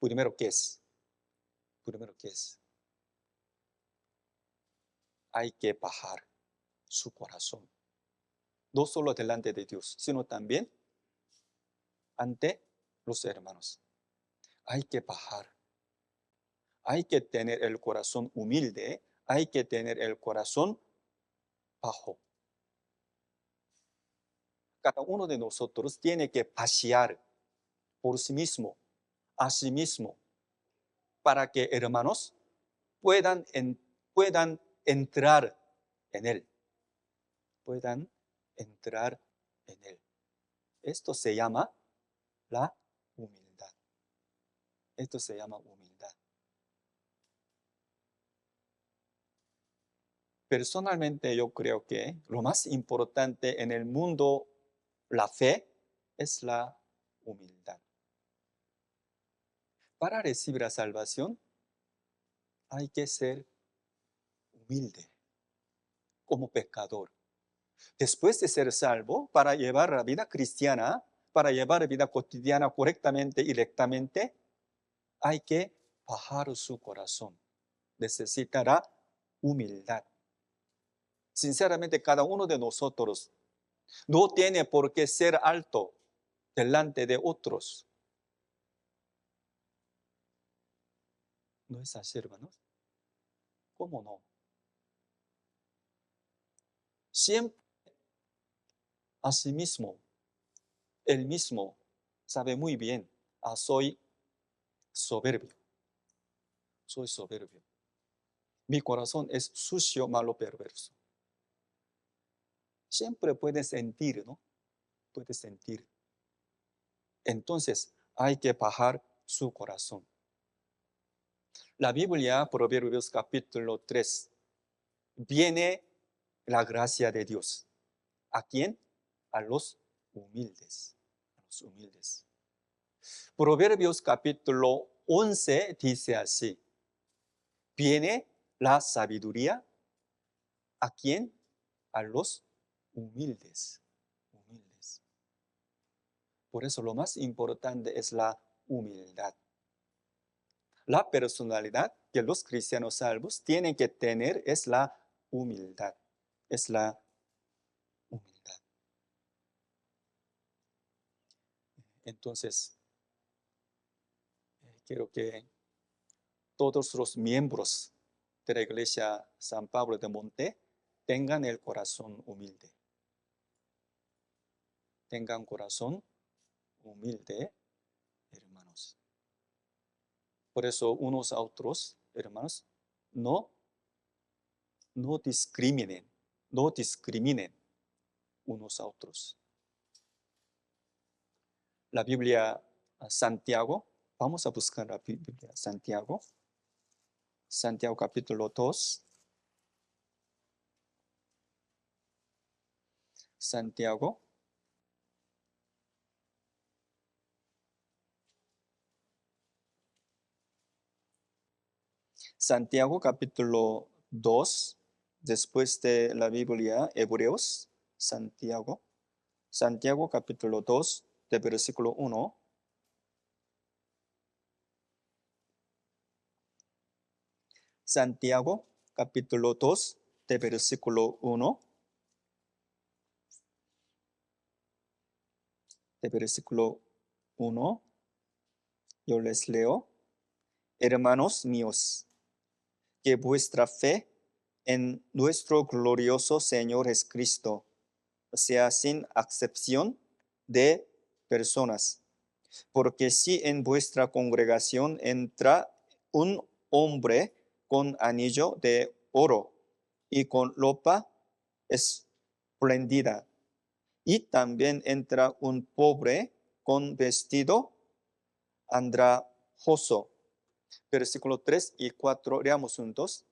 Primero, ¿qué es? Primero, ¿qué es? Hay que bajar su corazón. No solo delante de Dios, sino también ante los hermanos. Hay que bajar. Hay que tener el corazón humilde. Hay que tener el corazón bajo. Cada uno de nosotros tiene que pasear por sí mismo, a sí mismo, para que hermanos puedan entrar en él, puedan entrar en él. Esto se llama la humildad. Esto se llama humildad. Personalmente yo creo que lo más importante en el mundo, la fe, es la humildad. Para recibir la salvación hay que ser humilde como pecador. Después de ser salvo, para llevar la vida cristiana, para llevar la vida cotidiana correctamente y rectamente, hay que bajar su corazón. Necesitará humildad. Sinceramente, cada uno de nosotros no tiene por qué ser alto delante de otros. ¿No es así, hermanos? ¿Cómo no? Siempre a sí mismo, él mismo sabe muy bien, soy soberbio, soy soberbio. Mi corazón es sucio, malo, perverso. Siempre puede sentir, ¿no? Puede sentir. Entonces, hay que bajar su corazón. La Biblia, Proverbios capítulo 3, viene la gracia de Dios. ¿A quién? A los humildes. A los humildes. Proverbios capítulo 11 dice así. Viene la sabiduría. ¿A quién? A los humildes. Humildes. Por eso lo más importante es la humildad. La personalidad que los cristianos salvos tienen que tener es la humildad. Es la humildad. Entonces, quiero que todos los miembros de la Iglesia San Pablo de Monte tengan el corazón humilde. Tengan corazón humilde, hermanos. Por eso unos a otros, hermanos, no discriminen unos a otros. La Biblia Santiago, vamos a buscar la Biblia Santiago capítulo 2. Santiago capítulo 2, después de la Biblia Hebreos, Santiago capítulo 2, de versículo 1. Santiago capítulo 2, de versículo 1. De versículo 1, yo les leo. Hermanos míos, que vuestra fe en nuestro glorioso Señor Jesucristo sea sin acepción de personas. Porque si en vuestra congregación entra un hombre con anillo de oro y con ropa espléndida, y también entra un pobre con vestido andrajoso. Versículo 3 y 4, leamos juntos.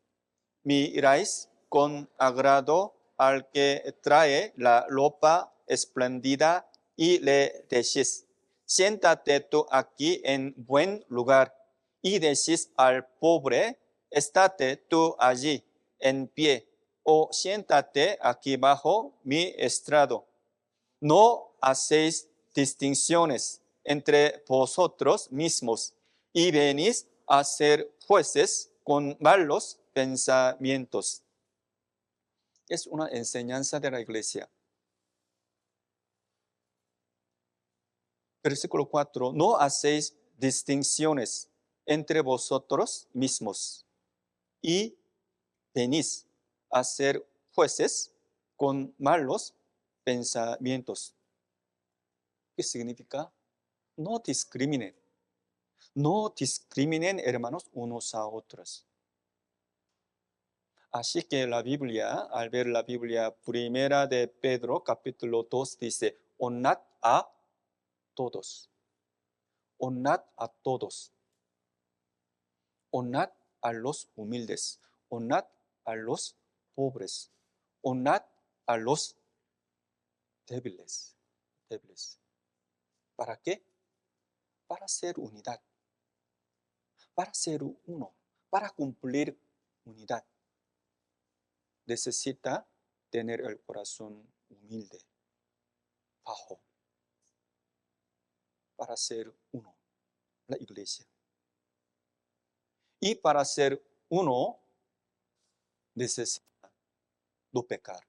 Miráis con agrado al que trae la ropa espléndida y le decís, siéntate tú aquí en buen lugar. Y decís al pobre, estate tú allí en pie, o siéntate aquí bajo mi estrado. No hacéis distinciones entre vosotros mismos y venís a ser jueces con malos pensamientos. Es una enseñanza de la iglesia. Versículo 4. No hacéis distinciones entre vosotros mismos y venís a ser jueces con malos pensamientos. ¿Qué significa? No discriminen. No discriminen, hermanos, unos a otros. Así que la Biblia, al ver la Biblia primera de Pedro, capítulo 2, dice, honrad a todos. Honrad a todos. Honrad a los humildes. Honrad a los pobres. Honrad a los débiles. ¿Para qué? Para ser unidad. Para ser uno. Para cumplir unidad. Necesita tener el corazón humilde, bajo, para ser uno, la iglesia. Y para ser uno, necesita no pecar.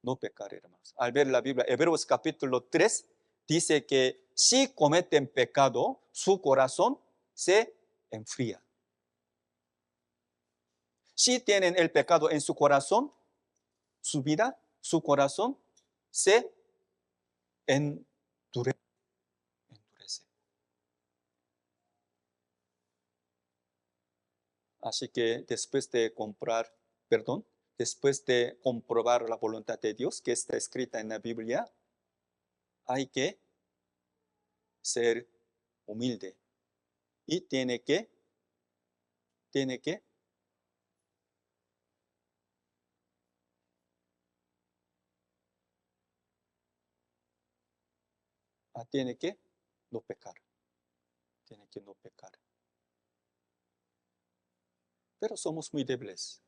No pecar, hermanos. Al ver la Biblia, Hebreos capítulo 3, dice que si cometen pecado, su corazón se enfría. Si tienen el pecado en su corazón, su vida, su corazón se endurece. Así que después de comprobar la voluntad de Dios que está escrita en la Biblia, hay que ser humilde y tiene que no pecar. Tiene que no pecar. Pero somos muy débiles.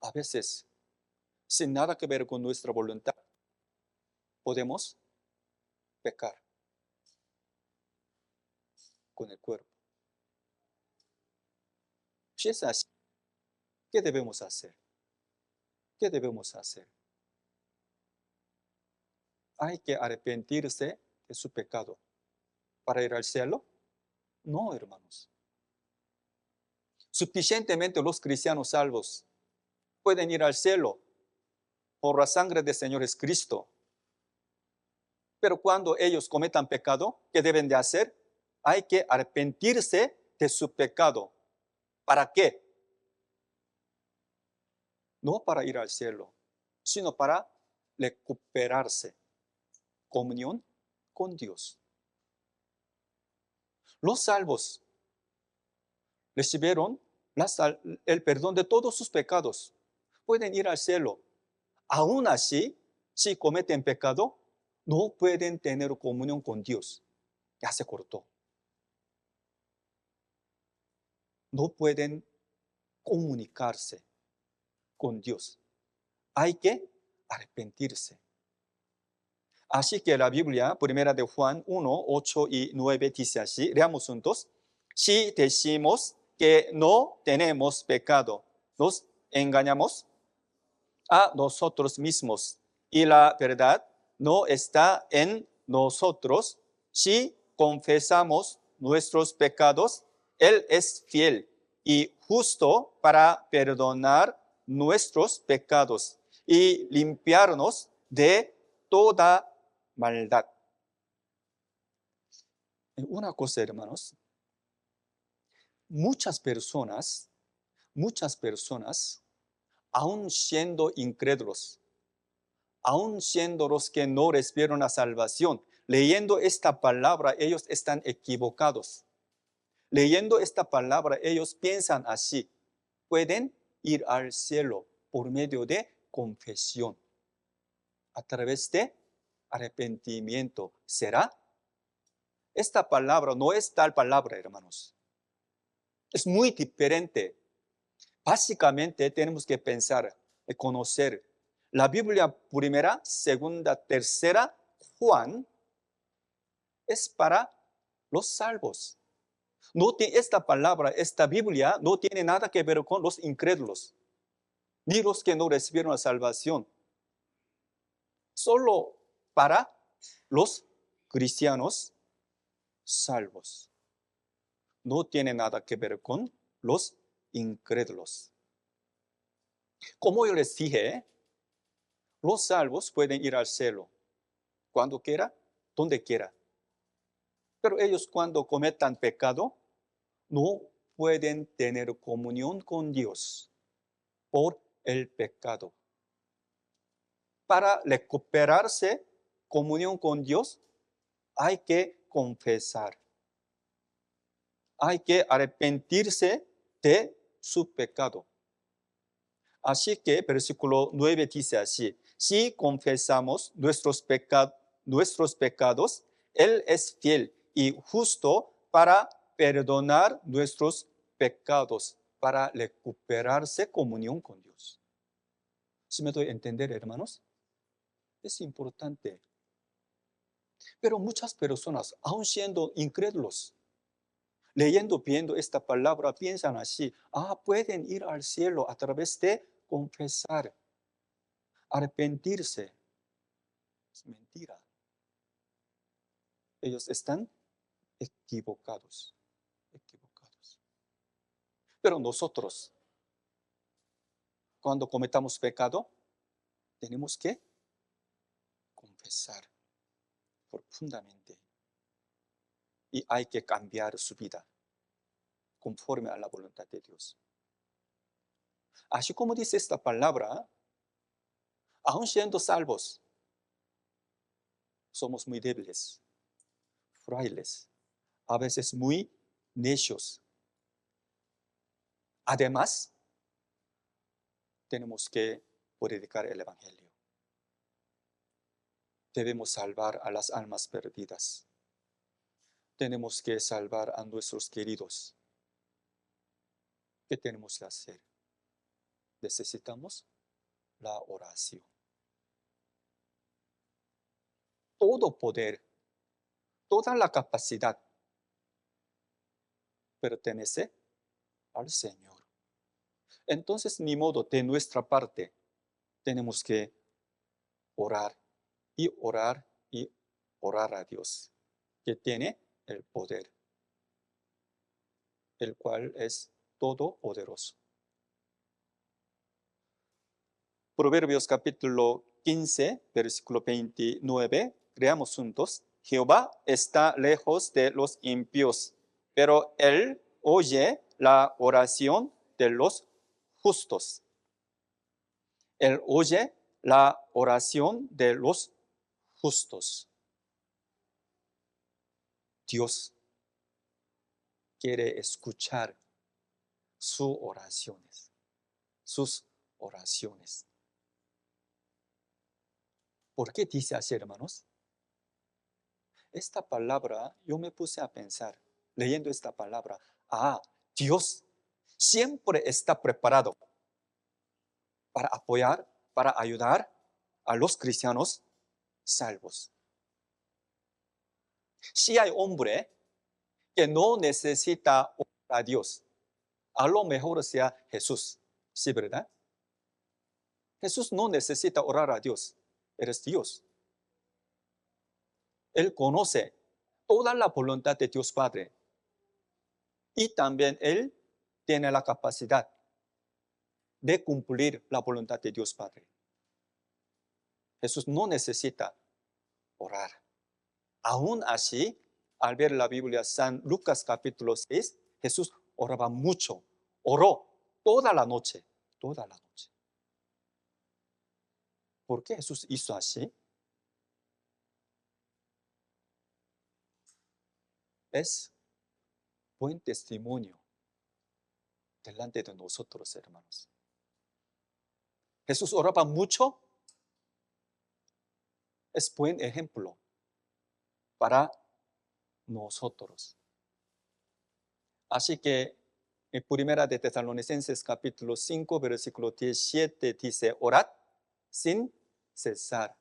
A veces, sin nada que ver con nuestra voluntad, podemos pecar con el cuerpo. Si es así, ¿qué debemos hacer? ¿Qué debemos hacer? ¿Hay que arrepentirse de su pecado para ir al cielo? No, hermanos. Suficientemente los cristianos salvos pueden ir al cielo por la sangre del Señor Jesucristo. Pero cuando ellos cometan pecado, ¿qué deben de hacer? Hay que arrepentirse de su pecado. ¿Para qué? No para ir al cielo, sino para recuperarse comunión con Dios. Los salvos recibieron el perdón de todos sus pecados. Pueden ir al cielo. Aún así, si cometen pecado, no pueden tener comunión con Dios. Ya se cortó. No pueden comunicarse con Dios. Hay que arrepentirse. Así que la Biblia, primera de Juan 1, 8 y 9 dice así, leamos juntos. Si decimos que no tenemos pecado, nos engañamos a nosotros mismos y la verdad no está en nosotros. Si confesamos nuestros pecados, Él es fiel y justo para perdonar nuestros pecados y limpiarnos de toda maldad. Una cosa, hermanos, muchas personas, aún siendo incrédulos, aún siendo los que no recibieron la salvación, leyendo esta palabra, ellos están equivocados. Leyendo esta palabra, ellos piensan así: pueden ir al cielo por medio de confesión, a través de arrepentimiento. ¿Será? Esta palabra no es tal palabra, hermanos. Es muy diferente. Básicamente tenemos que pensar y conocer la Biblia primera, segunda, tercera, Juan, es para los salvos. Esta palabra, esta Biblia, no tiene nada que ver con los incrédulos, ni los que no recibieron la salvación. Solo para los cristianos salvos. No tiene nada que ver con los incrédulos. Como yo les dije, los salvos pueden ir al cielo cuando quiera, donde quiera. Pero ellos cuando cometan pecado, no pueden tener comunión con Dios por el pecado. Para recuperarse comunión con Dios, hay que confesar. Hay que arrepentirse de su pecado. Así que versículo 9 dice así: si confesamos nuestros pecados, Él es fiel y justo para perdonar nuestros pecados, para recuperarse comunión con Dios. ¿Sí me doy a entender, hermanos? Es importante. Pero muchas personas, aun siendo incrédulos, leyendo, viendo esta palabra, piensan así: pueden ir al cielo a través de confesar, arrepentirse. Es mentira. Ellos están equivocados, equivocados. Pero nosotros, cuando cometamos pecado, tenemos que confesar profundamente. Y hay que cambiar su vida conforme a la voluntad de Dios. Así como dice esta palabra, aun siendo salvos, somos muy débiles, frailes, a veces muy necios. Además, tenemos que predicar el Evangelio. Debemos salvar a las almas perdidas. Tenemos que salvar a nuestros queridos. ¿Qué tenemos que hacer? Necesitamos la oración. Todo poder, toda la capacidad pertenece al Señor. Entonces, ni modo, de nuestra parte, tenemos que orar y orar y orar a Dios, que tiene el poder, el cual es todopoderoso. Proverbios capítulo 15, versículo 29, leamos juntos. Jehová está lejos de los impíos, pero Él oye la oración de los justos. Él oye la oración de los justos. Dios quiere escuchar sus oraciones, sus oraciones. ¿Por qué dice así, hermanos? Esta palabra, yo me puse a pensar, leyendo esta palabra, Dios siempre está preparado para apoyar, para ayudar a los cristianos salvos. Si hay hombre que no necesita orar a Dios, a lo mejor sea Jesús, ¿sí, verdad? Jesús no necesita orar a Dios, eres Dios. Él conoce toda la voluntad de Dios Padre y también Él tiene la capacidad de cumplir la voluntad de Dios Padre. Jesús no necesita orar. Aún así, al ver la Biblia, San Lucas capítulo 6, Jesús oraba mucho, oró toda la noche, toda la noche. ¿Por qué Jesús hizo así? Es buen testimonio delante de nosotros, hermanos. Jesús oraba mucho, es buen ejemplo para nosotros. Así que en Primera de Tesalonicenses capítulo 5, versículo 17 dice: orad sin cesar.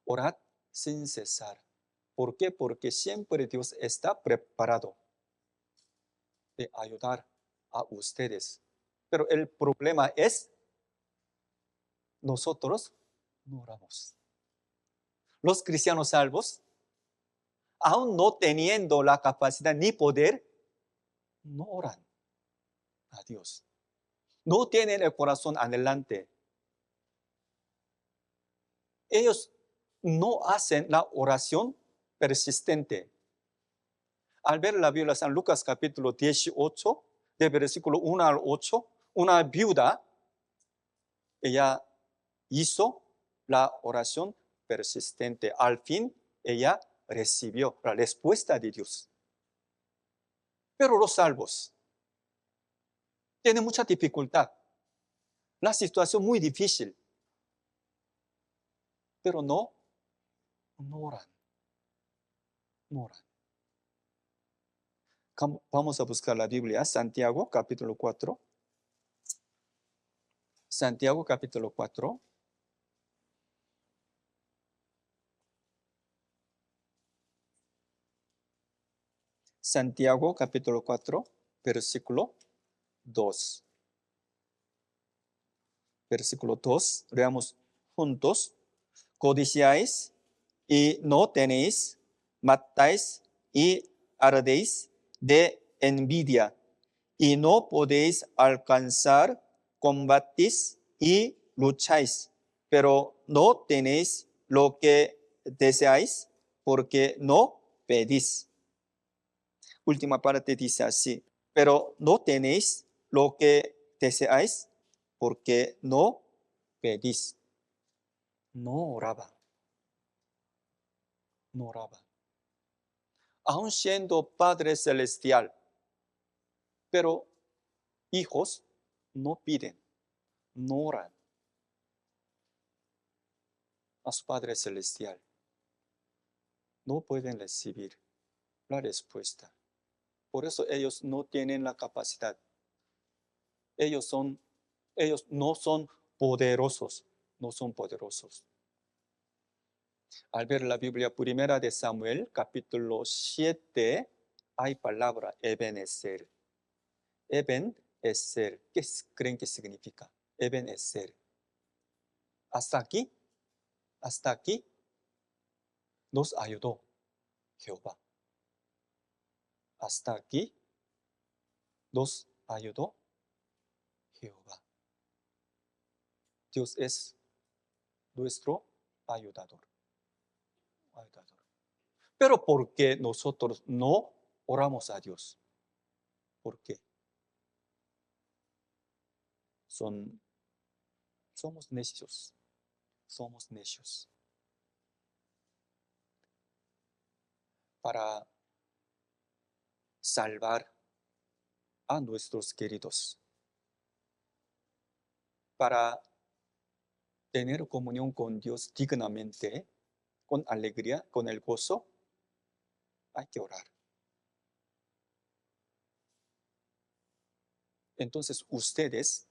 Orad sin cesar. ¿Por qué? Porque siempre Dios está preparado de ayudar a ustedes. Pero el problema es, nosotros no oramos. Los cristianos salvos, aún no teniendo la capacidad ni poder, no oran a Dios. no tienen el corazón adelante. Ellos no hacen la oración persistente. Al ver la Biblia, San Lucas capítulo 18, de versículo 1 al 8, una viuda, ella hizo la oración persistente. Al fin, ella recibió la respuesta de Dios. Pero los salvos tienen mucha dificultad. La situación muy difícil. Pero no oran. No oran. Vamos a buscar la Biblia, Santiago capítulo 4. Santiago capítulo 4. Santiago capítulo 4, versículo 2. Versículo 2, leamos juntos. Codiciáis y no tenéis, matáis y ardéis de envidia, y no podéis alcanzar, combatís y lucháis, pero no tenéis lo que deseáis, porque no pedís. Última parte dice así, pero no tenéis lo que deseáis, porque no pedís. No oraba. No oraba. Aun siendo Padre Celestial, pero hijos no piden, no oran a su Padre Celestial. No pueden recibir la respuesta. Por eso ellos no tienen la capacidad. Ellos no son poderosos, no son poderosos. Al ver la Biblia primera de Samuel, capítulo 7, hay palabra Ebenezer. Ebenezer, ¿qué creen que significa? Ebenezer. Hasta aquí nos ayudó Jehová. Hasta aquí nos ayudó Jehová. Dios es nuestro ayudador. Pero ¿por qué nosotros no oramos a Dios? ¿Por qué? Somos necios. Somos necios. Para salvar a nuestros queridos. Para tener comunión con Dios dignamente, con alegría, con el gozo, hay que orar. Entonces ustedes,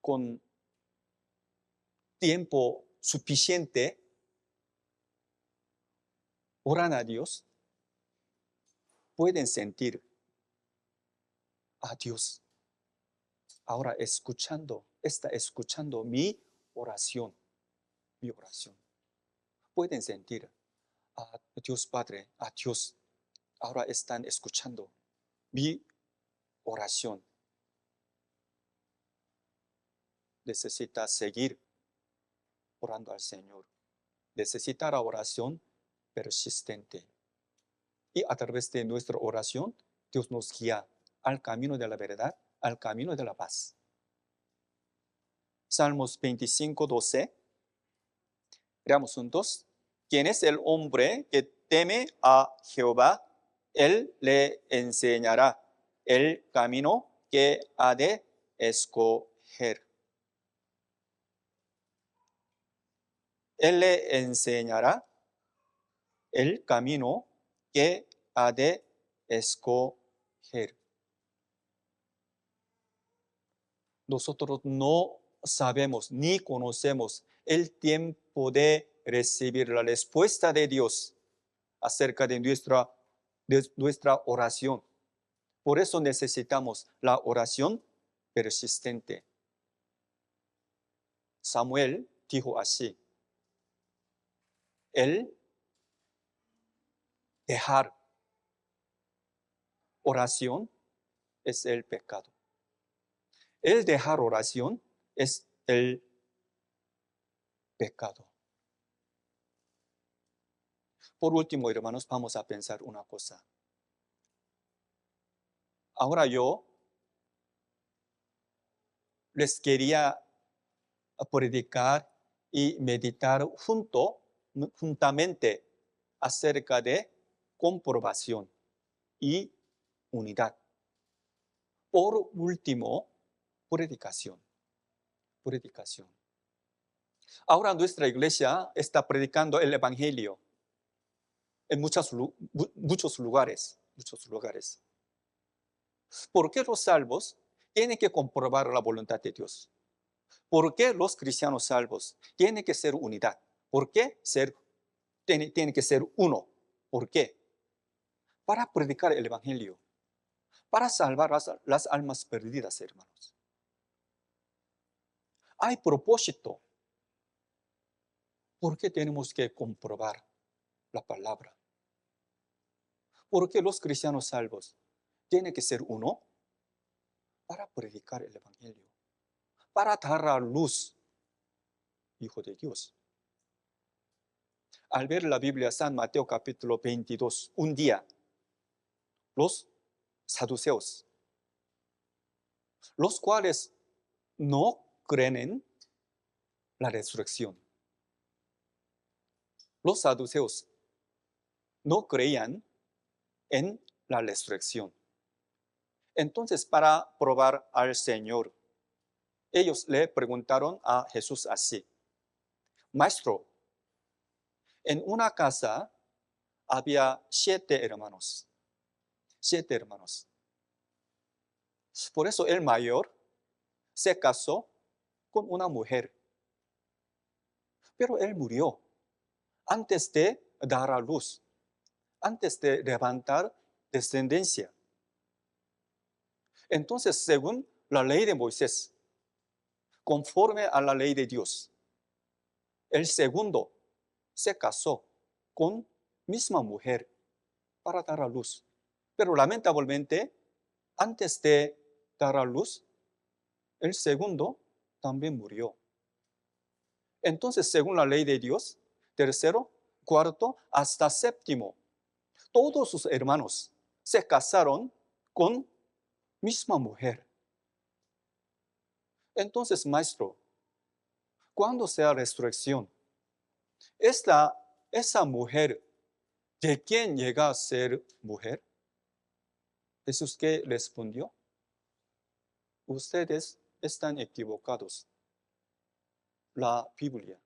con tiempo suficiente, oran a Dios, pueden sentir a Dios. Ahora está escuchando mi oración. Pueden sentir a Dios Padre, a Dios. Ahora están escuchando mi oración. Necesita seguir orando al Señor. Necesita la oración persistente. Y a través de nuestra oración, Dios nos guía al camino de la verdad, al camino de la paz. Salmos 25, 12. Leamos juntos. ¿Quién es el hombre que teme a Jehová? Él le enseñará el camino que ha de escoger. Él le enseñará el camino que ha de escoger. Nosotros no sabemos ni conocemos el tiempo de recibir la respuesta de Dios acerca de nuestra oración. Por eso necesitamos la oración persistente. Samuel dijo así: el dejar oración es el pecado. El dejar oración es el pecado. Por último, hermanos, vamos a pensar una cosa. Ahora yo les quería predicar y meditar juntamente acerca de comprobación y unidad. Por último, predicación. Ahora nuestra iglesia está predicando el evangelio en muchos lugares. ¿Por qué los salvos tienen que comprobar la voluntad de Dios? ¿Por qué los cristianos salvos tienen que ser unidad? ¿Por qué tienen que ser uno? ¿Por qué? Para predicar el evangelio, para salvar las almas perdidas, hermanos. Hay propósito. ¿Por qué tenemos que comprobar la palabra? ¿Por qué los cristianos salvos tienen que ser uno? Para predicar el evangelio, para dar a luz, Hijo de Dios. Al ver la Biblia, San Mateo capítulo 22, un día, los saduceos, los cuales no creen en la resurrección. Los saduceos no creían en la resurrección. Entonces, para probar al Señor, ellos le preguntaron a Jesús así: Maestro, en una casa había 7 hermanos. 7 hermanos. Por eso el mayor se casó con una mujer. Pero él murió antes de dar a luz, antes de levantar descendencia. Entonces, según la ley de Moisés, conforme a la ley de Dios, el segundo se casó con misma mujer para dar a luz. Pero lamentablemente, antes de dar a luz, el segundo también murió. Entonces, según la ley de Dios, tercero, cuarto, hasta séptimo, todos sus hermanos se casaron con misma mujer. Entonces, maestro, cuando sea resurrección, esa mujer, ¿de quién llega a ser mujer? Jesús, ¿qué respondió? Ustedes están equivocados. La Biblia.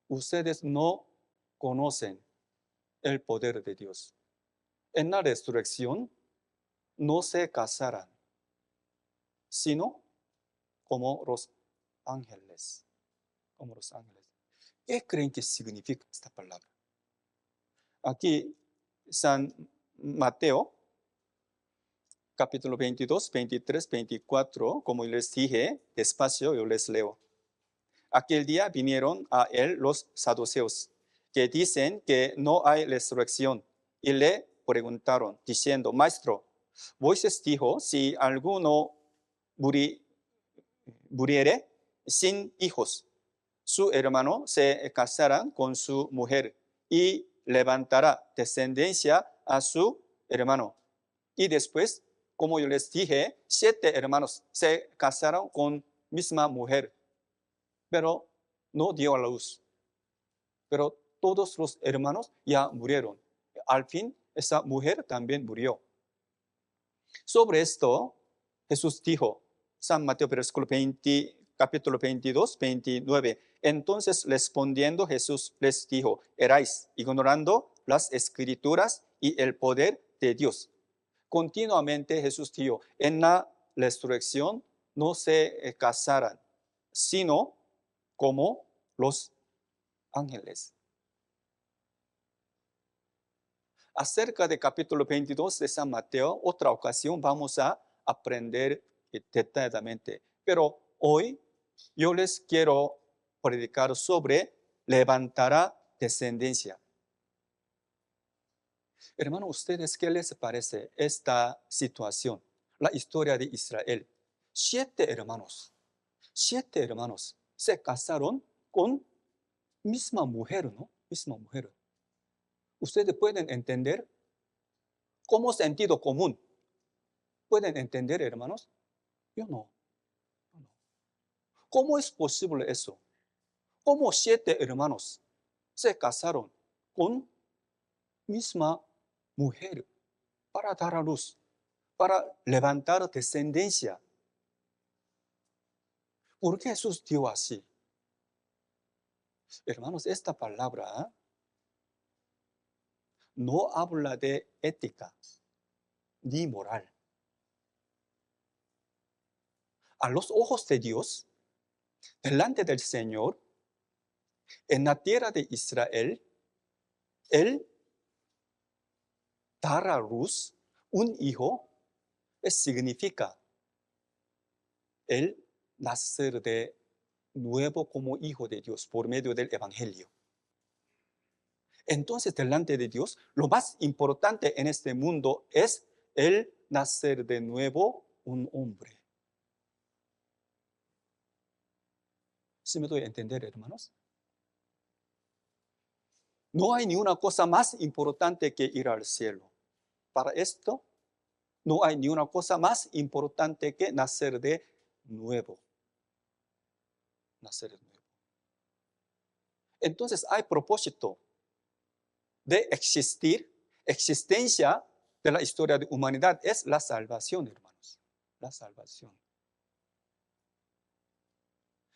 Ustedes no conocen el poder de Dios. En la resurrección no se casarán, sino como los ángeles. Como los ángeles. ¿Qué creen que significa esta palabra? Aquí, San Mateo, capítulo 22, 23, 24, como les dije, despacio yo les leo. Aquel día vinieron a él los saduceos, que dicen que no hay resurrección, y le preguntaron, diciendo: Maestro, Moisés dijo, si alguno muriere sin hijos, su hermano se casará con su mujer y levantará descendencia a su hermano. Y después, como yo les dije, 7 hermanos se casaron con misma mujer, pero no dio a la luz. Pero todos los hermanos ya murieron. Al fin, esa mujer también murió. Sobre esto, Jesús dijo, San Mateo capítulo 22, 29. Entonces, respondiendo Jesús les dijo: erais ignorando las escrituras y el poder de Dios. Continuamente Jesús dijo: en la resurrección no se casarán, sino como los ángeles. Acerca del capítulo 22 de San Mateo, otra ocasión vamos a aprender detalladamente. Pero hoy yo les quiero predicar sobre levantará descendencia. Hermano, ¿ustedes qué les parece esta situación? la historia de Israel. 7 hermanos se casaron con misma mujer, ¿no? Misma mujer. Ustedes pueden entender como sentido común. ¿Pueden entender, hermanos? Yo no. ¿Cómo es posible eso? ¿Cómo 7 hermanos se casaron con misma mujer para dar a luz, para levantar descendencia? ¿Por qué Jesús dio así? Hermanos, esta palabra no habla de ética ni moral. A los ojos de Dios, delante del Señor, en la tierra de Israel, Él dar a luz un hijo significa el nacer de nuevo como hijo de Dios por medio del Evangelio. Entonces, delante de Dios, lo más importante en este mundo es el nacer de nuevo un hombre. ¿Sí me doy a entender, hermanos? No hay ni una cosa más importante que ir al cielo. Para esto, no hay ni una cosa más importante que nacer de nuevo. Nacer de nuevo. Entonces, hay propósito de existencia de la historia de humanidad es la salvación, hermanos. La salvación.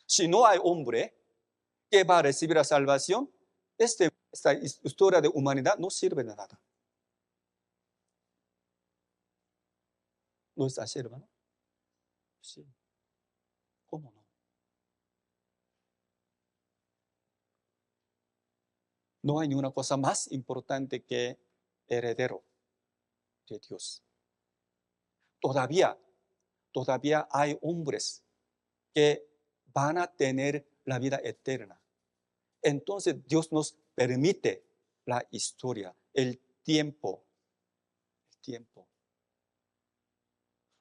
Si no hay hombre que va a recibir la salvación, esta historia de humanidad no sirve de nada. ¿No es así, hermano? Sí. ¿Cómo no? No hay ninguna cosa más importante que heredero de Dios. Todavía hay hombres que van a tener la vida eterna. Entonces Dios nos permite la historia, el tiempo.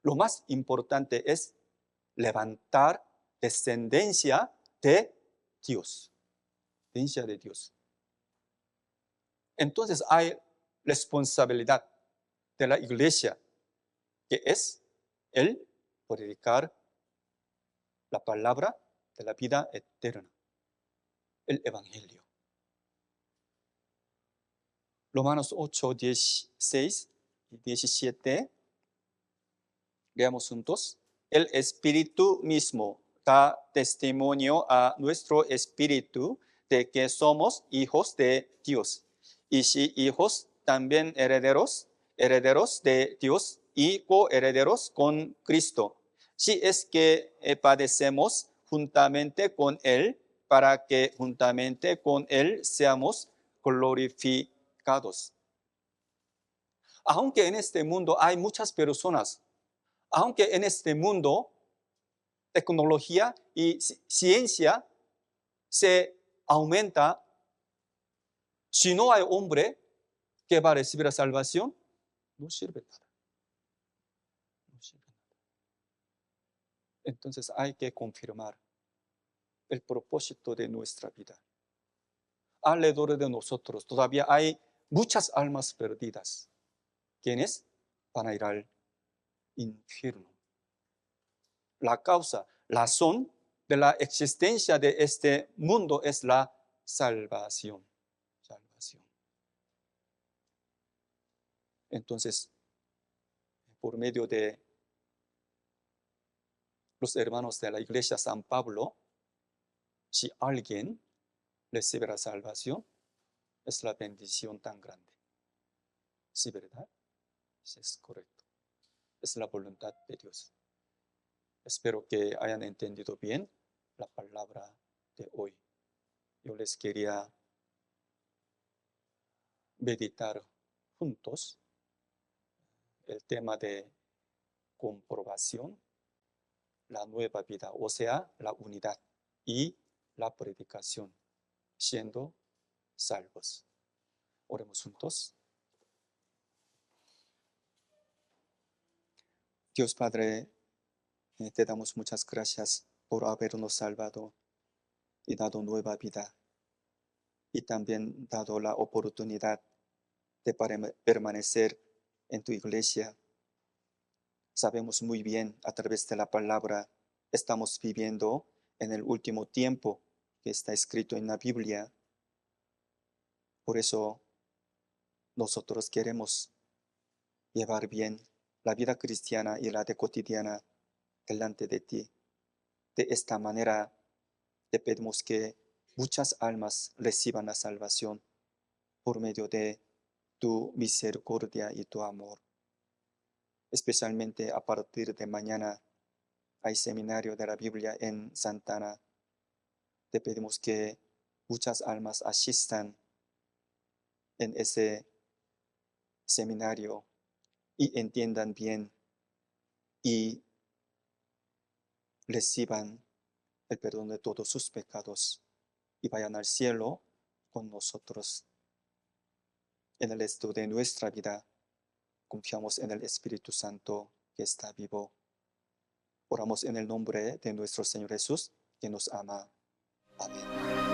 Lo más importante es levantar descendencia de Dios. Descendencia de Dios. Entonces hay responsabilidad de la iglesia, que es el predicar la palabra de la vida eterna, el Evangelio. Romanos 8, 16 y 17. Veamos juntos. El Espíritu mismo da testimonio a nuestro espíritu de que somos hijos de Dios. Y si hijos, también herederos, herederos de Dios y coherederos con Cristo. Si es que padecemos juntamente con Él, para que juntamente con Él seamos glorificados. Aunque en este mundo hay muchas personas, aunque en este mundo tecnología y ciencia se aumenta, si no hay hombre que va a recibir la salvación, no sirve nada. No sirve nada. Entonces hay que confirmar el propósito de nuestra vida. Alrededor de nosotros todavía hay muchas almas perdidas, quienes van a ir al infierno. La causa, la razón de la existencia de este mundo es la salvación. Salvación. Entonces, por medio de los hermanos de la iglesia San Pablo, si alguien recibe la salvación, es la bendición tan grande. ¿Sí, verdad? Sí, es correcto. Es la voluntad de Dios. Espero que hayan entendido bien la palabra de hoy. Yo les quería meditar juntos el tema de comprobación, la nueva vida, o sea, la unidad y la predicación, siendo salvos. Oremos juntos. Dios Padre, te damos muchas gracias por habernos salvado y dado nueva vida y también dado la oportunidad de permanecer en tu iglesia. Sabemos muy bien a través de la palabra, estamos viviendo en el último tiempo que está escrito en la Biblia. Por eso nosotros queremos llevar bien la vida cristiana y la de cotidiana delante de ti. De esta manera te pedimos que muchas almas reciban la salvación por medio de tu misericordia y tu amor. Especialmente a partir de mañana hay seminario de la Biblia en Santana. Te pedimos que muchas almas asistan en ese seminario y entiendan bien y reciban el perdón de todos sus pecados y vayan al cielo con nosotros. En el resto de nuestra vida confiamos en el Espíritu Santo que está vivo. Oramos en el nombre de nuestro Señor Jesús, que nos ama. Amén.